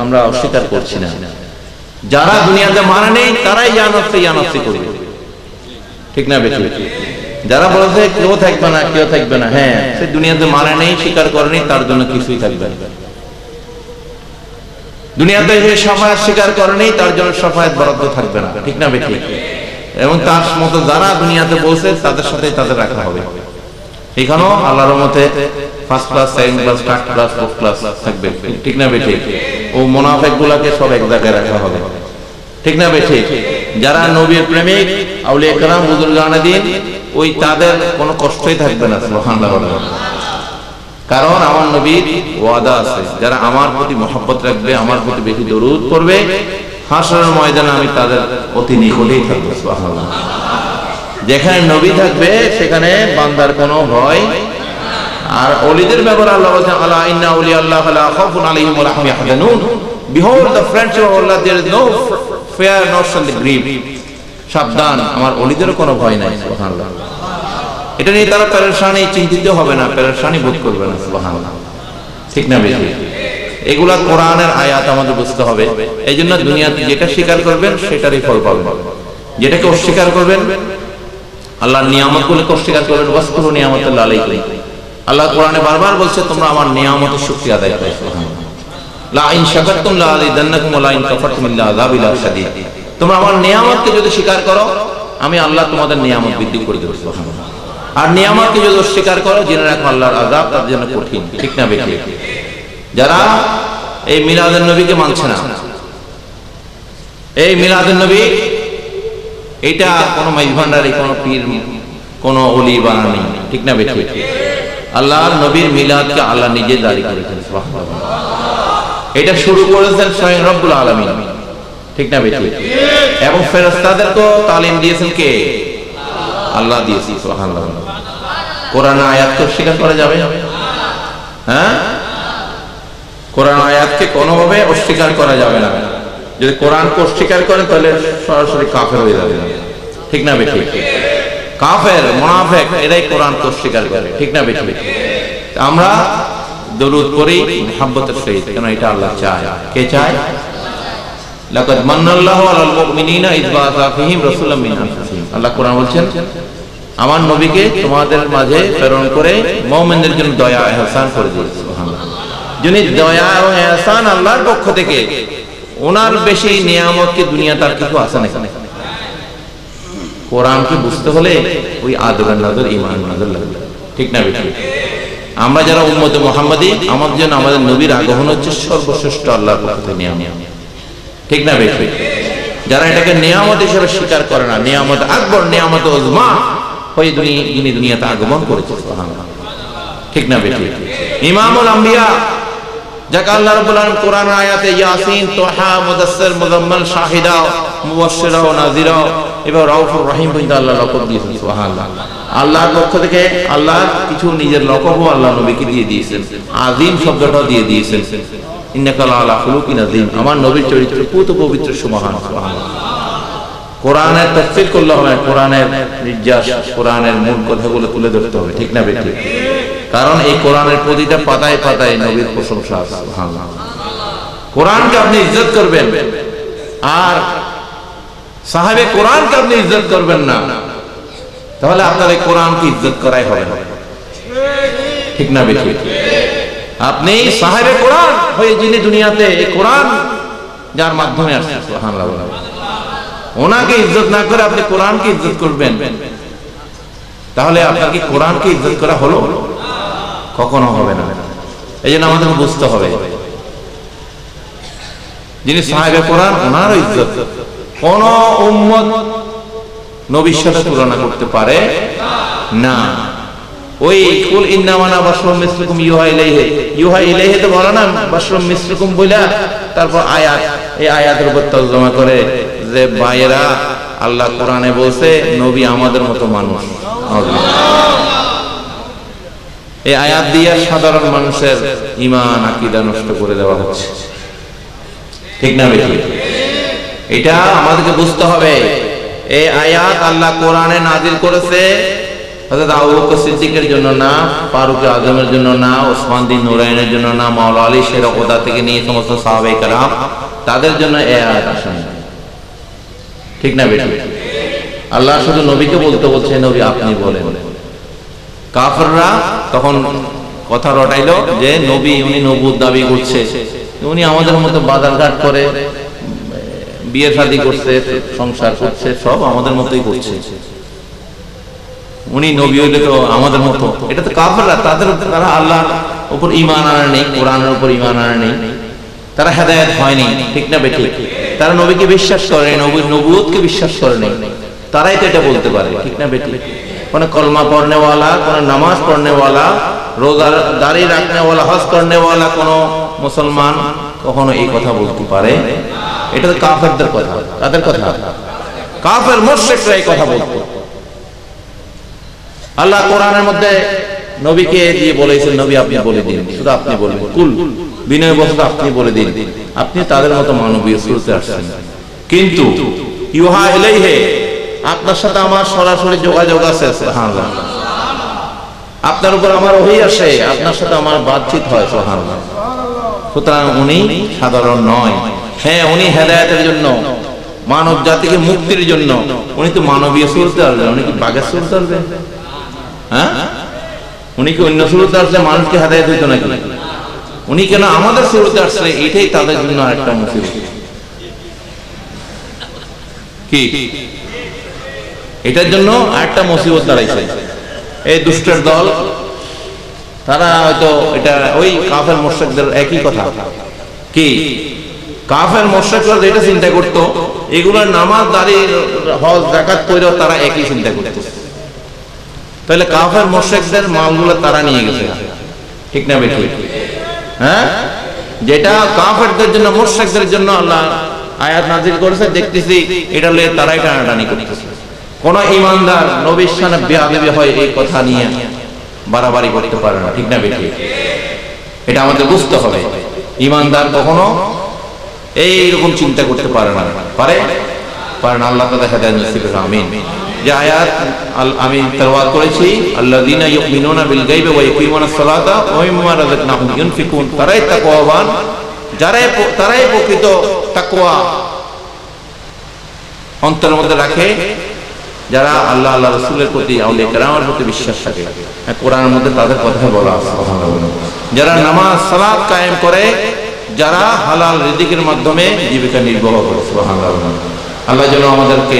আমরা অস্বীকার করছি না। যারা দুনিয়াতে মানে নেই তারাই ইয়ানফসি ইয়ানফসি করবে, ঠিক না বেঠিক? যারা বলেছে কেউ থাকবে না, কেউ থাকবে না, হ্যাঁ, সে দুনিয়াতে মানে নেই, স্বীকার করেনি, তার জন্য কিছুই থাকবে না। দুনিয়াতে যে শাফায়াত স্বীকার করেনি, তার জন্য শাফায়াত বরাদ্দ থাকবে না, ঠিক না বেঠিক? এবং তার মতো যারা দুনিয়াতে বলছে তাদের সাথে তাদের রাখা হবে। এখানেও আল্লাহর রহমতে first class, second class, third class, fourth class থাকবে, ঠিক না বেঠিক? ও মুনাফিক গুলাকে সব এক জায়গায় রাখা হবে, ঠিক না বেঠিক? যারা নবীর প্রেমিক, আউলিয়া কেরাম, বুজুর্গানে দিন, ওই তাদের কোনো কষ্টই থাকবে না, সুবহানাল্লাহ। কারণ আমার নবীর ওয়াদা আছে, যারা আমার প্রতি মহব্বত রাখবে, আমার প্রতি বেশি দরুদ করবে, হাসরের ময়দানে আমি তাদের অতি নিকটেই থাকবো, সুবহানাল্লাহ। যেখানে নবী থাকবে সেখানে বান্দার কোনো ভয়। আর ওলিদের ব্যাপারে আল্লাহ বলেছেন, আলা ইন্না আউলিয়া আল্লাহ লা খাউফুন আলাইহিম ওয়া লা হুম ইয়াহজানুন, behold the friendship of Allah, there is no fear nor shall they grieve. সাবধান, আমার ওলিদের কোনো ভয় নাই, সুবহানাল্লাহ। এটা নিয়ে তারা পেরেশানি, চিন্তিত হবে না, পেরেশানি বোধ করবে না, সুবহানাল্লাহ, ঠিক না বেশি? এগুলা কোরআনের আয়াত আমাদের বুঝতে হবে। এই জন্য দুনিয়াতে যেটা স্বীকার করবেন সেটারই ফল পাবেন, যেটাকে অস্বীকার করবেন, আল্লাহর নিয়ামতগুলোকে অস্বীকার করবেন, ওয়াসকুরু নিয়ামাতাল্লাহি আলাইকুম। আল্লাহ কোরআনে বারবার বলছে তোমরা আমার নিয়ামতের শুকরিয়া আদায় করো, সুবহানাল্লাহ। লা ইন শাকারতুম লা আযীদান্নাকুম ওয়া লা ইন কাফারতুম ইন্না আযাবি লাশাদীদ। তোমরা আমার নিয়ামতকে যদি স্বীকার করো, আমি আল্লাহ তোমাদের নিয়ামত বৃদ্ধি করে দেব, সুবহানাল্লাহ। আর নিয়ামতকে যদি অস্বীকার করো, জেনে রাখো আল্লাহর আযাব তাদের জন্য কঠিন, ঠিক না বেশি? যারা এই মিলাদুন নবীকে মানছে না, এই মিলাদুন নবী এটা কোনো মাইজভান্ডারি, কোনো পীর, কোনো ওলি বানানি, ঠিক না বেশি? আল্লাহর নবীর মিলাদকে আল্লাহ নিজে জারি করেছেন, সুবহানাল্লাহ। এটা শুরু করেছেন স্বয়ং রব্বুল আলামিন, ঠিক না বেশি? এবং ফেরেশতাদেরকে তালিম দিয়েছেন কে? আল্লাহ দিয়েছেন, সুবহানাল্লাহ। কোরআন আয়াতকে অস্বীকার করা যাবে? হ্যাঁ, কোরআন আয়াতকে কোনোভাবে অস্বীকার করা যাবে না। যদি কোরআনকে অস্বীকার করেন তাহলে সরাসরি কাফের হয়ে যাবে, ঠিক না বেঠি? কাফের মুনাফিক এরাই কোরআনকে অস্বীকার করে, ঠিক না বেঠি? আমরা দরুদ পড়ি মুহাব্বতের সহিত, কেন এটা আল্লাহ চায়। কে চায়? লাকাদ মান্নাল্লাহু আলাল মুমিনিনা ইয বাআসা ফীহিম রাসূলাম মিন আনফুসিহিম। আল্লাহ কোরআন বলছেন, আমার নবীকে তোমাদের মাঝে প্রেরণ করে মুমিনদের জন্য দয়া ইহসান করে দিয়েছে। সুবহানাল্লাহ। যিনি দয়া এবং ইহসান আল্লাহর পক্ষ থেকে, ওনার বেশি নিয়ামত কি দুনিয়াতে আর কিছু আছে নাকি? কোরআনকে বুঝতে হলে ওই আদরের নজর, ঈমানের নজর লাগবে, ঠিক না বেশি? আমরা যারা উম্মতে মুহাম্মাদী, আমাদের জন্য আমাদের নবীর আগমন হচ্ছে সর্বশ্রেষ্ঠ আল্লাহর পক্ষ থেকে নিয়ামত, ঠিক না বেশি? যারা এটাকে নিয়ামত হিসেবে স্বীকার করে না, নিয়ামত আকবর, নিয়ামত উজমা হয়ে যিনি দুনিয়াতে আগমন করেছে, সুবহানাল্লাহ, ঠিক না বেশি? ইমামুল আম্বিয়া, যাকে আল্লাহ রাব্বুল আলামিন কোরআন আয়াতে ইয়াসিন, তোহা, মুদাসসির, মুজাম্মিল, শাহিদা, মুবাশশিরা ও নাযিরা এবং রাউফুর রহিম পর্যন্ত আল্লাহ লকব দিয়েছেন। সুবহানাল্লাহ। আল্লাহর পক্ষ থেকে আল্লাহ কিছু নিজের লকবও আল্লাহ নবীকে দিয়ে দিয়েছেন, আযীম শব্দটাও দিয়ে দিয়েছেন, ইন্নাকা লাআলা খুলুকিন আযীম, আমার নবীর চরিত্র পুত পবিত্র সুবহান। সুবহানাল্লাহ। কোরআনের তাফসীর করলে হবে, কোরআনের নির্যাস, কোরআনের মূল কথাগুলো তুলে ধরতে হবে, ঠিক না বেটি? কারণ এই কোরআনের প্রতিটা পাতায় পাতায় নবীর প্রশংসা আছে। সুবহানাল্লাহ। কোরআনকে আপনি ইজ্জত করবেন আর সাহাবে কোরআনকে আপনি ইজ্জত করবেন না, তাহলে আপনার এই কোরআনকে ইজ্জত করাই হবে না, ঠিক না বেটি? আপনি সাহাবে কোরআন হয়ে যিনি দুনিয়াতে এই কোরআন যার মাধ্যমে আসছে, সুবহানাল্লাহ, ওনাকে ইজ্জত না করে আপনি কোরআনকে ইজ্জত করবেন, তাহলে আপনার কি কোরআনকে ইজ্জত করা হলো? কখনো হবে না। এই জন্য আমাদের বুঝতে হবে, যিনি সাহাবে কোরআন ওনারও ইজ্জত কোন উম্মত নবীর সাথে তুলনা করতে পারে না। ওই কুল ইন্নামা আনা বাশারুম মিসলুকুম ইউহা ইলাইহি, ইউহা ইলাইহি তো বলা না, বাশারুম মিসলুকুম বইলা তারপর আয়াত, এই আয়াতের উপর তর্জমা করে যে ভাইয়েরা আল্লাহ কোরআনে বলছে নবী আমাদের মতো মানুষ। এই আয়াত দিয়ে সাধারণ মানুষের ঈমান আকীদা নষ্ট করে দেওয়া হচ্ছে, ঠিক না বেশি? এটা আমাদেরকে বুঝতে হবে। এই আয়াত আল্লাহ কোরআনে নাযিল করেছে হযরত আবু বকর সিদ্দিকের জন্য না, ফারুক আযমের জন্য না, ওসমান বিন নুরাইনের জন্য না, মাওলা আলী শের ওদা থেকে নিয়ে সমস্ত সাহাবায়ে কেরাম তাদের জন্য এই আয়াত আসেনি, ঠিক না বেশি? আল্লাহ শুধু নবীকে বলছে নবী আপনি বলেন। কাফেররা তখন কথা রটাইলো যে নবী উনি নবুয়ত দাবি করছে, উনি আমাদের মতো বাজারঘাট করে, বিয়ে শাদী করছে, সংসার করছে, সব আমাদের মতোই করছে, উনি নবী হইলে তো আমাদের মতো। এটা তো কাফেররা, তারা আল্লাহর উপর ঈমান আনে নেই, কোরআনের উপর ঈমান আনে নেই, তারা হেদায়েত হয়নি, ঠিক না বেঠিক? তারা নবীকে বিশ্বাস করে, নবীর নবুয়তকে বিশ্বাস করে নেই, তারাই তো এটা বলতে পারে, ঠিক না বেঠিক? কোন কলমা পড়নেওয়ালা, কোন নামাজ পড়নেওয়ালা, রোজা দাড়ি রাখনেওয়ালা, হজ করনেওয়ালা কোন মুসলমান কখনো এই কথা বলতে পারে? এটা তো কাফেরদের কথা। তাদের কথা কাফের মুশরিকরা এই কথা বলতো। আল্লাহ কোরআনের মধ্যে নবীকে দিয়ে বলেছেন নবী আপনি বলে দিন, শুধু আপনি বলবেন, কুল বিনয় বস্তু আপনি বলে দিন, আপনি তাদের মতো মানবীয় সুরতে আসছেন। কিন্তু ইউহা ইলাইহি, আপনার সাথে আমার সরাসরি যোগাযোগ আছে, সুবহানাল্লাহ, আপনার উপর আমার ওহী আসে, আপনার সাথে আমার বাতচিত হয়, সুবহানাল্লাহ। সুতরাং উনি সাধারণ নয়। হ্যাঁ, উনি হেদায়েতের জন্য, মানব জাতিকে মুক্তির জন্য উনি তো মানবীয় সুরতে আসবেন, উনি কি বাঘের সুরতে আসবেন? হ্যাঁ, উনি কি অন্য সুরতে আসলে মানুষকে হেদায়েত হইতো নাকি? উনি কেন আমাদের সুরতে আসলে এটাই তাদের জন্য আরেকটা মুসিবত। কি এটার জন্য আরেকটা মুসিবত দাঁড়াইছে। এই দুষ্টের দল তারা হয়তো এটা ওই কাফের মুশরিকদের একই কথা। কি কাফের মুশরিকরা যেটা চিন্তা করতো, এগুলোর নামাজ দাড়ি হজ যাকাত কইরা তারা একই চিন্তা করতো, তাহলে কাফের মুশরিকদের মালগুলো তারা নিয়ে গেছে, ঠিক না বেঠিক? হ্যাঁ, যেটা কাফেরদের জন্য, মুশরিকদের জন্য আল্লাহ আয়াত নাযিল করেছে, দেখতেছি এটা লয়ে তারাই টানাটানি করতেছে। কোন ঈমানদার নবীর সামনে বেয়াদবি হয় এই কথা নিয়ে বাড়াবাড়ি করতে পারে না, ঠিক না বেঠিক? এটা আমাদের বুঝতে হবে। ঈমানদার কখনো এইরকম চিন্তা করতে পারে না, পারে না। আল্লাহ তাআলা হেদায়েত নসিব করুন, আমিন। যে আয়াত আমি তেলাওয়াত করেছি, আল্লাযীনা ইউমিনুনা বিল গায়বি ওয়া ইয়াকিমুনাস সালাতা ওয়া মিম্মা রাযাকনাহুম ইউনফিকুন, তারাই তাকওয়াবান, তারাই প্রকৃত তাকওয়া অন্তরের মধ্যে রাখে, যারা আল্লাহ আল্লাহ রাসূলের প্রতি, আউলিয়া কেরামের প্রতি বিশ্বাস রাখে। কোরআনের মধ্যে তাদের কথা বলা আছে, যারা নামাজ সালাত কায়েম করে, যারা হালাল রিজিকের মাধ্যমে জীবিকা নির্বাহ করে। সুবহানাল্লাহ। আল্লাহ যেন আমাদেরকে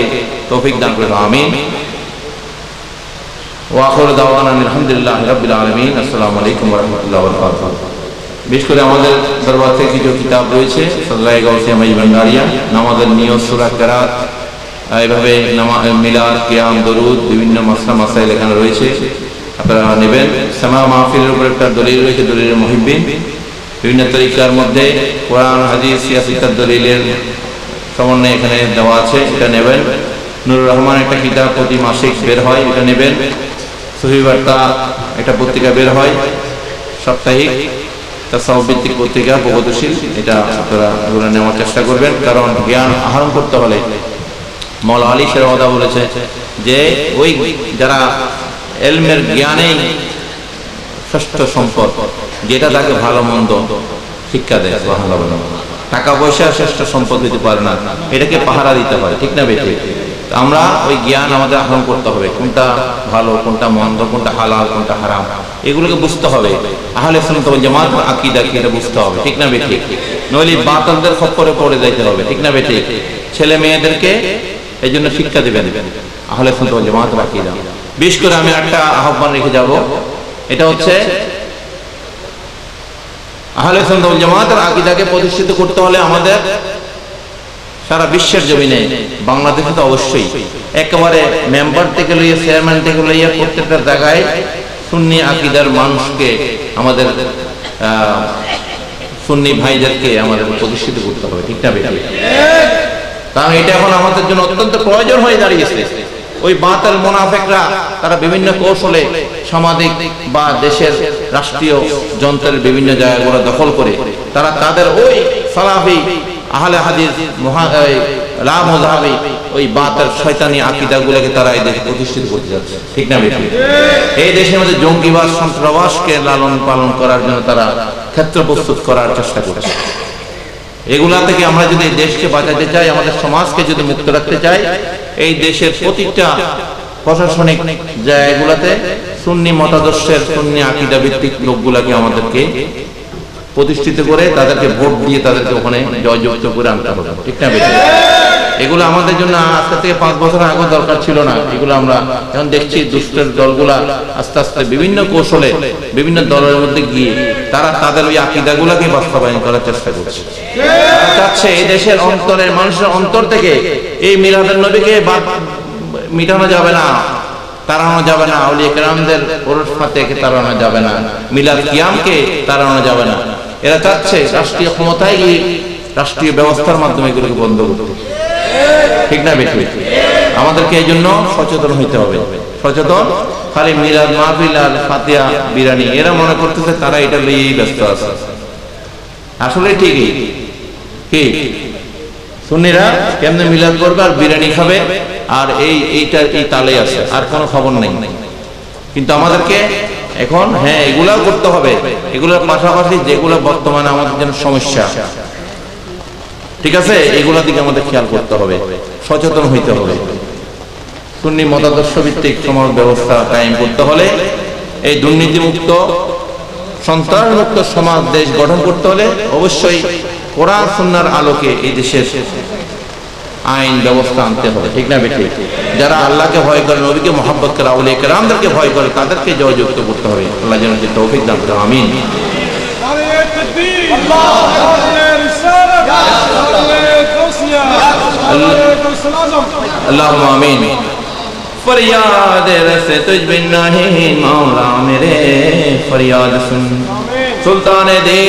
তৌফিক দান করেন, আমিন। ওয়া আখিরু দাওয়ানা আলহামদুলিল্লাহি রাব্বিল আলামিন। আসসালামু আলাইকুম ওয়া রাহমাতুল্লাহি ওয়া বারাকাতুহু। বিশেষ করে আমাদের দরবার থেকে কিছু কিতাব রয়েছে, সদরায়ে গাউসিয়া মাইজবান্ডারিয়া, নামাজের নিয়ত, সূরা কিরাত, এইভাবে মিলাদ, কিয়াম, দরুদ, বিভিন্ন মাসলা মাসাইল এখানে রয়েছে, আপনারা নেবেন। সামা মাহফিলের উপর একটা দলিল রয়েছে, দলিলের মুহিব্বিন, বিভিন্ন তরিকার মধ্যে কোরআন, হাদিস, সিয়াসিতার দলিলের সমন্বয়ে এখানে দেওয়া আছে, এটা নেবেন। নুরুর রহমান একটা কিতাব প্রতি মাসিক বের হয়, এটা নেবেন। সহিহ বার্তা একটা পত্রিকা বের হয় সাপ্তাহিক, তাসাউফ ভিত্তিক পত্রিকা, প্রগতিশীল, এটা আপনারা এগুলো নেওয়ার চেষ্টা করবেন। কারণ জ্ঞান আহরণ করতে হলে মাওলানা আলী শেরওয়াদা বলেছে যে ওই যারা ইলমের জ্ঞানেই শ্রেষ্ঠ সম্পদ, যেটা তাকে ভালো মন্দ শিক্ষা দেয়। সুবহানাল্লাহ। টাকা পয়সা শ্রেষ্ঠ সম্পদ হতে পারে না, এটাকে পাহারা দিতে পারে, ঠিক না বেঠি? আমরা ওই জ্ঞান আমাদের আহরণ করতে হবে, কোনটা ভালো, কোনটা মন্দ, কোনটা হালাল, কোনটা হারাম, এগুলোকে বুঝতে হবে। আহলে সুন্নাত ওয়াল জামাত আকীদা কি, এটা বুঝতে হবে, ঠিক না বেঠি? নইলে বাতিলদের খপ্পরে পড়ে যাইতে হবে, ঠিক না বেঠি? ছেলে মেয়েদেরকে এই জন্য শিক্ষা দিবেন আহলে সুন্নাত ওয়াল জামাত আকীদা। বিশেষ করে আমি একটা আহ্বান রেখে যাব, এটা হচ্ছে আহলে সুন্নাত ওয়াল জামাতের আকীদাকে প্রতিষ্ঠিত করতে হলে আমাদের সারা বিশ্বের জমিনে, বাংলাদেশে তো অবশ্যই, একেবারে মেম্বার থেকে লইয়া চেয়ারম্যান থেকে লইয়া প্রত্যেকটা জায়গায় সুন্নি আকীদার মানুষকে, আমাদের সুন্নি ভাইদেরকে আমাদের প্রতিষ্ঠিত করতে হবে, ঠিক না বেশি? কারণ এটা এখন আমাদের জন্য অত্যন্ত প্রয়োজন হয়ে দাঁড়িয়েছে। ওই বাতিল মুনাফিকরা তারা বিভিন্ন কৌশলে সামাজিক বা দেশের রাষ্ট্রীয় যন্ত্রের বিভিন্ন জায়গাগুলো দখল করে তারা তাদের ওই সালাফি আহলে হাদিস লা মুযহাবি ওই বাতিল শয়তানি আকীদাগুলোকে তারা এই দেশে প্রতিষ্ঠিত করতে যাচ্ছে, ঠিক না বেশি? এই দেশের মধ্যে জঙ্গিবাদ, সন্ত্রাসবাদকে লালন পালন করার জন্য তারা ক্ষেত্র প্রস্তুত করার চেষ্টা করছে। এগুলা থেকে আমরা যদি দেশকে বাঁচাতে চাই, আমাদের সমাজকে যদি মুক্ত রাখতে চাই, এই দেশের প্রতিটা প্রশাসনিক জায়গাগুলোতে সুন্নি মতাদর্শের, সুন্নি আকীদা ভিত্তিক লোকগুলাকে আমাদেরকে প্রতিষ্ঠিত করে তাদেরকে ভোট দিয়ে তাদেরকে ওখানে জয়যুক্ত করে আনতে হবে, ঠিক না বেশি? এগুলো আমাদের জন্য আজকে থেকে 5 বছর আগে দরকার ছিল না। এগুলো আমরা এখন দেখছি দুষ্টের দলগুলা আস্তে আস্তে বিভিন্ন কৌশলে বিভিন্ন দলের মধ্যে গিয়ে তারা তাদের ওই আকীদাগুলোকে বাস্তবায়ন করার চেষ্টা করছে। তারা চাচ্ছে এই দেশের অন্তরের মানুষের অন্তর থেকে এই মিলাদুন নবীকে মিটানো যাবে না, তাড়ানো যাবে না, আউলিয়া কেরামদের ওরস ফাতেহকে তাড়ানো যাবে না, মিলাদ কিয়ামকে তাড়ানো যাবে না। এরা চাচ্ছে রাষ্ট্রীয় ক্ষমতায় গিয়ে রাষ্ট্রীয় ব্যবস্থার মাধ্যমে এগুলোকে বন্ধ করতে, ঠিক না বেশি? আমাদেরকে এই জন্য সচেতন হইতে হবে। সচেতন খালি মিলাদ মাহফিল আর ফাতিহা বিরানি, এরা মনে করতেছে তারা এটা নিয়েই ব্যস্ত আছে। আসলে ঠিকই, কি সুন্নিরা কেমনে মিলাদ করবে আর বিরানি খাবে আর এইটা এই তালে আছে, আর কোনো খবর নেই। কিন্তু আমাদেরকে এখন এগুলাও করতে হবে, এগুলোর পাশাপাশি যেগুলো বর্তমানে আমাদের জন্য সমস্যা, ঠিক আছে, এগুলোর দিকে আমাদের খেয়াল করতে হবে, সচেতন হইতে হবে। সুন্নি মতাদর্শ ভিত্তিক সমাজ ব্যবস্থা কায়েম করতে হলে, এই দুর্নীতিমুক্ত সন্ত্রাসমুক্ত সমাজ দেশ গঠন করতে হলে অবশ্যই কোরআন সুন্নাহর আলোকে এই দেশের আইন ব্যবস্থা আনতে হবে, ঠিক না বেঠিক? যারা আল্লাহকে ভয় করে, নবীকে মহব্বত করে, আউলিয়া কেরামদেরকে ভয় করে, তাদেরকে জয়যুক্ত করতে হবে। আল্লাহ যেন তৌফিক দান করেন, আমিন। अल्लाहुम्मा आमीन। फरियाद रसे तुझ बिन नहीं मौला मेरे, फरियाद सुन सुल्तान दे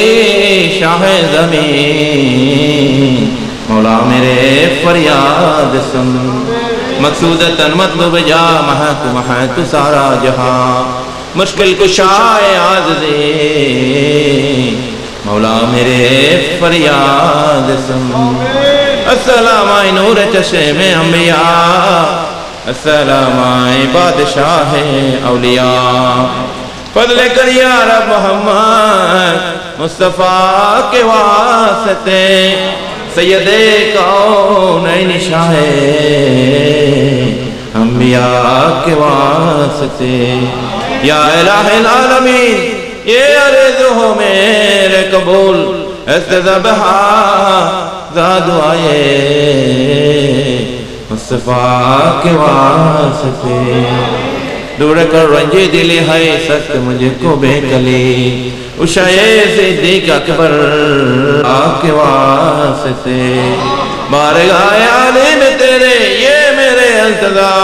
शाह ज़मीन, मौला मेरे फरियाद सुन। मकसूद तन मतलब जा महतु सारा जहां, मुश्किल कुशाए आज दे, मौला मेरे फरियाद सुन। अस्सलाम आए नूर चश्मे अंबिया, अस्सलाम आए बादशाह औलिया। फज़ल कर या रब मोहम्मद मुस्तफ़ा के वास्ते, सैयदे कौनैन शाहे अंबिया के वास्ते। या इलाहिल आलमीन ये अर्ज़ हो मेरे कबूल, इस्तज़बहा दुआए मुस्तफ़ा के वास्ते। दूर कर रंजे दिले है सख्त मुझको बेकली, उशाए सिद्दीक़ अकबर के वास्ते। बारगाह आले में तेरे ये मेरे अल्तज़ा,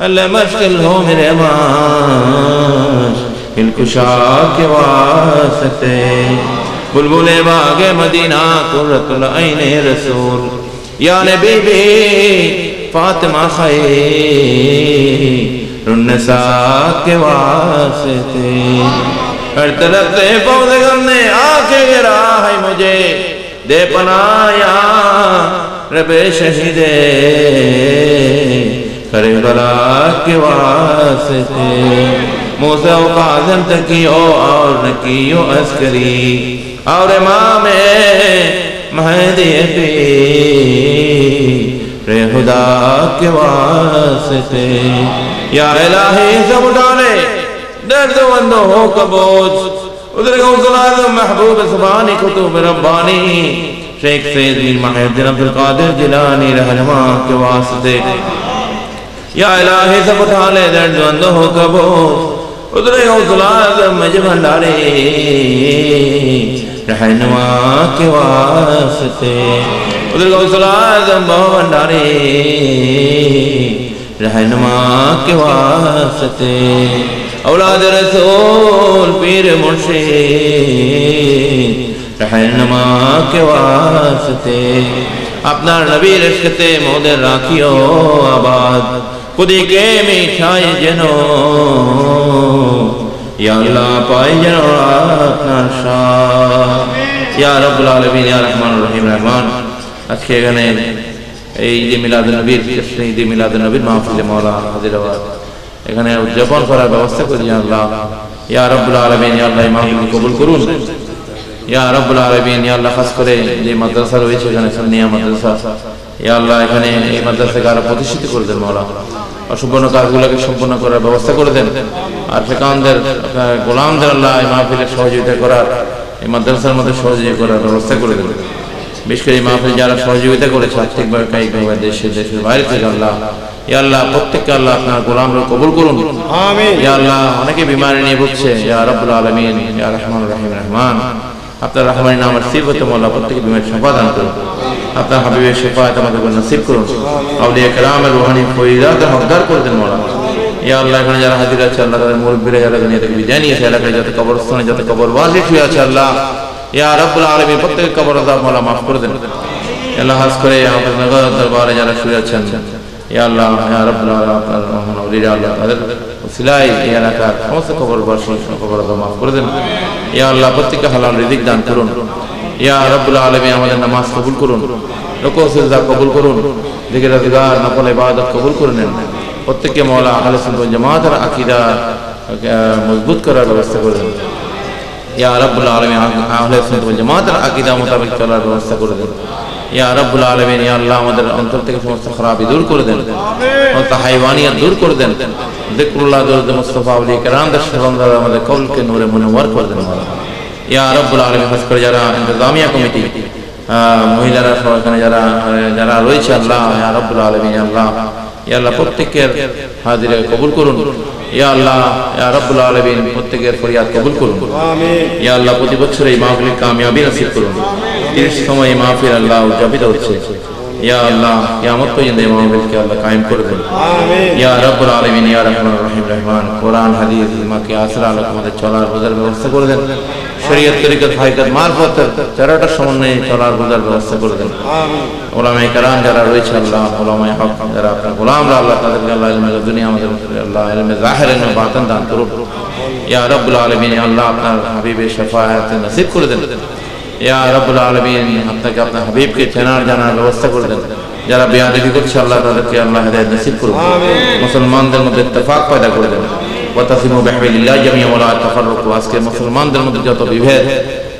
अल्लाह मुश्किल हो मेरे मुश्किल कुशा के वास्ते। बुलबुले बागे मदीना कुर्रतुल ऐने रसूल, या नबी बी फातिमा खैरुन्निसा के वास्ते। हर तरफ से फौज करने आके गिरा है मुझे, दे पनाया रबे शहीदे करे गला के वास्ते। मूसा व काज़िम तकियो और नकियो अस्करी, और इमाम महदी रे खुदा के वास्ते। या इलाही सब उठा ले दर्द बंदो हो कबोज, उधर गौसुल महबूब ज़बानी कुतुब रब्बानी शेख सैयद मीर मुहय्यद्दीन अब्दुल कादिर जिलानी रहनुमा के वास्ते। या इलाही सब उठा ले दर्द बंदो हो कबोज, उधर गौसुल मज भंडारी रहनुमा के वास्ते। उधर गौसुल भंडारी रहनुमा के वास्ते। औलाद रसूल पीर मुर्शिद रहनुमा के वास्ते। अपना नबी रिश्ते मोदर राखियो आबाद, खुदी के मिठाई जनो या अल्लाह पाए जनो अपना शाह। या रब्बुल आलमीन या रहमान रहीम रहमान। आज के गाने ঈদ মিলাদুন নবীর ঈদ মিলাদুন নবীর মাহফিলে মাওলা হাজিরাবাদ এখানে উদযাপন করার ব্যবস্থা করে দিন আল্লাহ। ইয়া রাব্বুল আলামিন ইয়া আল্লাহ মাহফিল কবুল করুন। ইয়া রাব্বুল আলামিন ইয়া আল্লাহ খাস করে যে মাদ্রাসা রয়েছে এখানে সুন্নিয়া মাদ্রাসা, ইয়া আল্লাহ এখানে এই মাদ্রাসাকে আরো প্রতিষ্ঠিত করে দেন মাওলা। অসম্পূর্ণ কাজগুলোকে সম্পূর্ণ করার ব্যবস্থা করে দেন। আর ফেকানদের গোলামদের আল্লাহ এই মাহফিলের সহযোগিতা করার, এই মাদ্রাসার মধ্যে সহযোগিতা করার ব্যবস্থা করে দেন। বিশেষ করে মাহফিল যারা সহযোগিতা করেছে আর্থিকভাবে কায়িকভাবে দেশের বাইরে থেকে আল্লাহ, ইয়া আল্লাহ প্রত্যেককে আল্লাহ আপনার গোলামরা কবুল করুন। আমিন। ইয়া আল্লাহ অনেকে বিমারি নিয়ে ভুগছে, ইয়া রাব্বুল আলামিন ইয়া রহমান রহিম রহমান। আপনার রহমানের নামের সিফাতে আল্লাহ প্রত্যেককে বিমারি শিফা দান করুন। আপনার হাবিবের শিফাত আমাদের নসিব করুন। আউলিয়া কেরামের রুহানি ফয়দাতের হকদার করে দেন মাওলা। ইয়া আল্লাহ এখানে যারা হাজির আছে আল্লাহ, তাদের মুরব্বিরা যারা দুনিয়া থেকে বিদায় নিয়েছে, এলাকায় যাতে কবরস্থানে যাতে কবরবাসী শুয়ে আছে আল্লাহ, ইয়া রাব্বুল আলামিন প্রত্যেক কবর আযাব মাওলা মাফ করে দেন। আল্লাহ খাস করে আমাদের নগর দরবারে যারা শুয়ে আছেন, ইয়া আল্লাহ ইয়া রাব্বুল আলামিন আপনার রহমান ওলিরা আল্লাহ তাদের ওসিলায় এই এলাকার সমস্ত কবরবাসী কবর আযাব মাফ করে দেন। ইয়া আল্লাহ প্রত্যেককে হালাল রিজিক দান করুন। ইয়া রাব্বুল আলামিন আমাদের নামাজ কবুল করুন, রুকু সিজদা কবুল করুন, জিকির আজকার নফল ইবাদত কবুল করে নেন। প্রত্যেককে মাওলা আহলে সুন্নাত ওয়াল জামাতের আকীদা মজবুত করার ব্যবস্থা করে দেন। ইয়া রাব্বুল আলামিন আহলে সুন্নাত ওয়াল জামাতের আকীদা মোতাবেক চলার ব্যবস্থা করে দেন। ইয়া রাব্বুল আলামিন ইয়া আল্লাহ আমাদের অন্তর থেকে সমস্ত খারাপি দূর করে দেন, সমস্ত হাইওয়ানিয়ত দূর করে দেন। যিকরুল্লাহ দরুদ মুস্তাফা আউলিয়া কেরামদের সুগন্ধে আমাদের কলকে নূরে মুনওয়ার করে দেন মাওলা। ইয়া রাব্বুল আলামিন খাস করে যারা ইন্তেজামিয়া কমিটি মহিলারা সহ এখানে যারা রয়েছে আল্লাহ, ইয়া রাব্বুল আলামিন ইয়া আল্লাহ প্রত্যেকের হাজিরা কবুল করুন। ইয়া আল্লাহ ইয়া রাব্বুল আলামিন প্রত্যেকের ফরিয়াদ কবুল করুন। আমিন। ইয়া আল্লাহ প্রতি বছর এই মাহফিলে কামিয়াবি নসিব করুন। 30 সময় এই মাহফিল আল্লাহ উদযাপিত হচ্ছে, ইয়া আল্লাহ কিয়ামত পর্যন্ত এই মাহফিলকে আল্লাহ কায়েম করে দেন। আমিন। ইয়া রাব্বুল আলামিন ইয়া রহমান রহিম রহমান। কোরআন হাদিস ইলমাকে আসরা আলোকে আমাদের চলার বোঝার ব্যবস্থা করে দেন। শরীয়ত তরিকত হাকিকত মারফতের চারটা সমন্বয়ে চলার বোঝার ব্যবস্থা করে দেন। আমিন। উলামায়ে কেরাম যারা রয়েছে আল্লাহ, উলামায়ে হক যারা আপনার গোলামরা আল্লাহ, তাদেরকে আল্লাহ ইলমে দুনিয়া আমাদের আল্লাহ ইলমে জাহির ইলমে বাতিন দান করুন। ইয়া রাব্বুল আলামিন আল্লাহ আপনার হাবিবের শাফাআত নসিব করে দেন। ইয়া রাব্বুল আলামিন আপনাকে আপনার হাবিবকে চেনার জানার ব্যবস্থা করে দেন। যারা বেয়াদবি করছে আল্লাহ তাদেরকে আল্লাহ হেদায়েত নসিব করুন। মুসলমানদের মধ্যে ইত্তেফাক পয়দা করে দেন। ওয়াতাসিমু বিহাবিলিল্লাহি জামিআন ওয়া লা তাফাররাকু। আজকে মুসলমানদের মধ্যে যত বিভেদ,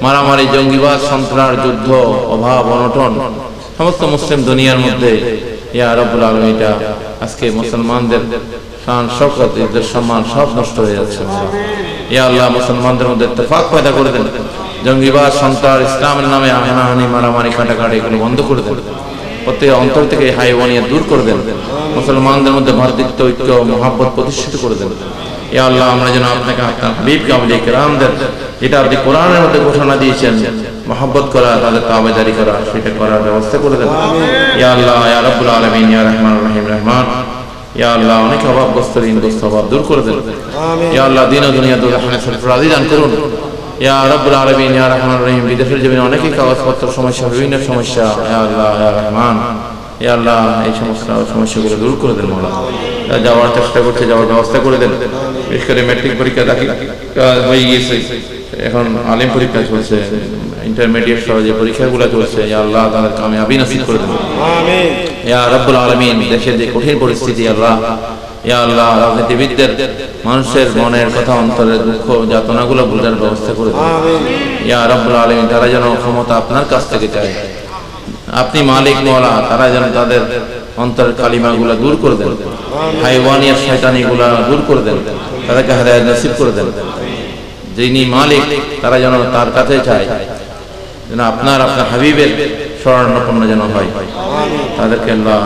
মারামারি, জঙ্গিবাদ, সন্ত্রাস, যুদ্ধ, অভাব, অনটন সমস্ত মুসলিম দুনিয়ার মধ্যে ইয়া রাব্বুল আলামিন এটা আজকে মুসলমানদের শান শওকত ইজ্জত সম্মান সব নষ্ট হয়ে যাচ্ছে। ইয়া আল্লাহ মুসলমানদের মধ্যে ইত্তেফাক পয়দা করে দেন। জঙ্গিবাদ, সন্ত্রাস, ইসলামের নামে হানাহানি, মারামারি, কাটাকাটি এগুলো বন্ধ করে দেন। প্রত্যেক অন্তর থেকে হাইওয়ানিয়ত দূর করে দেন। মুসলমানদের মধ্যে ভ্রাতৃত্ব, ঐক্য, মহব্বত প্রতিষ্ঠিত করে দেন। ইয়া আল্লাহ আমরা যেন আপনাকে আপনার হাবিবকে আউলিয়া কিরামদের যেটা আপনি কোরআনের মধ্যে ঘোষণা দিয়েছেন মহব্বত করা, তাদের তাবেদারি করা, সেটা করার ব্যবস্থা করে দেন। ইয়া আল্লাহ ইয়া রাব্বুল আলামিন ইয়া রহমানুর রহিম রহমান। ইয়া আল্লাহ অনেক অভাবগ্রস্ত ঋণগ্রস্ত অভাব দূর করে দেন। ইয়া আল্লাহ দিন ও দুনিয়া দুজাহানে সরফরাজি দান করুন। ইয়া রাব্বুল আলামিন ইয়া রহমানুর রহিম বিদেশের জমিনে অনেকই কাগজপত্র সমস্যা, বিভিন্ন সমস্যা, ইয়া আল্লাহ ইয়া রহমান ইয়া আল্লাহ এই সমস্ত সমস্যাগুলো দূর করে দেন। মাওলা যাওয়ার চেষ্টা করছে, যাওয়ার ব্যবস্থা করে দেন। বিশেষ করে ম্যাট্রিক পরীক্ষা দাখিল হয়ে গিয়েছে, এখন আলিম পরীক্ষা চলছে, ইন্টারমিডিয়েট সহ যে পরীক্ষাগুলো চলছে ইয়া আল্লাহ তাদের কামিয়াবি নসিব করে দেন। আমিন। ইয়া রাব্বুল আলামিন দেশের যে কঠিন পরিস্থিতি আল্লাহ, ইয়া আল্লাহ রাজনীতিবিদদের মানুষের মনের কথা, অন্তরের দুঃখ যাতনাগুলো বোঝার ব্যবস্থা করে দেন। আমিন। ইয়া রাব্বুল আলামিন তারা যেন ক্ষমতা আপনার কাছ থেকে চায়, আপনি মালিক মওলা, তারা যেন তাদের অন্তরের কালিমাগুলো দূর করে দেন, হাইওয়ানিয়াত শয়তানিগুলো দূর করে দেন, তাদেরকে হেদায়েত নসিব করে দেন। যিনি মালিক তারা যেন তার কাছে চায়, যেন আপনার হাবিবের শরণাপন্ন যেন হয়, তাদেরকে আল্লাহ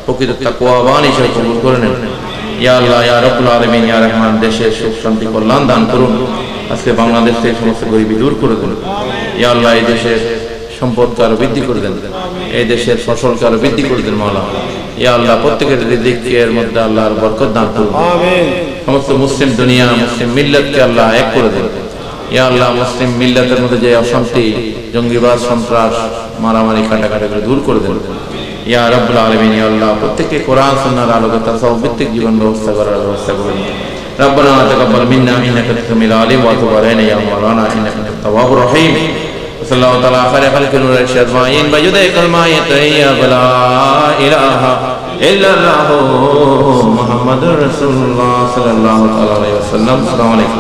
প্রকৃত তাকওয়াবান হিসেবে কবুল করে নেন। ইয়া আল্লাহ ইয়া রাব্বুল আলামিন ইয়া রহমান দেশের সুখ শান্তি কল্যাণ দান করুন। আজকে বাংলাদেশ থেকে সমস্ত গরিবি দূর করে দেন। ইয়া আল্লাহ এই দেশের সম্পদকে আরো বৃদ্ধি করে দেন, এই দেশের ফসলকে আরো বৃদ্ধি করে দেন। মাওলা ইয়া আল্লাহ প্রত্যেকের রিজিকের মধ্যে আল্লাহর বরকত দান করুন। আমিন। সমস্ত মুসলিম দুনিয়া, মুসলিম মিল্লাতকে আল্লাহ এক করে দেন। ইয়া আল্লাহ মুসলিম মিল্লাতের মধ্যে যে অশান্তি, জঙ্গিবাদ, সন্ত্রাস, মারামারি, কাটাকাটিগুলো দূর করে দেন। ইয়া রাব্বুল আলামিন ইয়া আল্লাহ প্রত্যেককে কোরআন সুন্নাহর আলোকে তাসাউফ ভিত্তিক জীবন ব্যবস্থা করার ব্যবস্থা করুন। ربنا تقبل منا انك انت السميع العليم وتب علينا يا مولانا انك انت التواب الرحيم صلى الله تعالى على خير خلق نور الشرمائين بجد كلمه طيبه لا اله الا الله محمد رسول الله صلى الله عليه وسلم. السلام عليكم.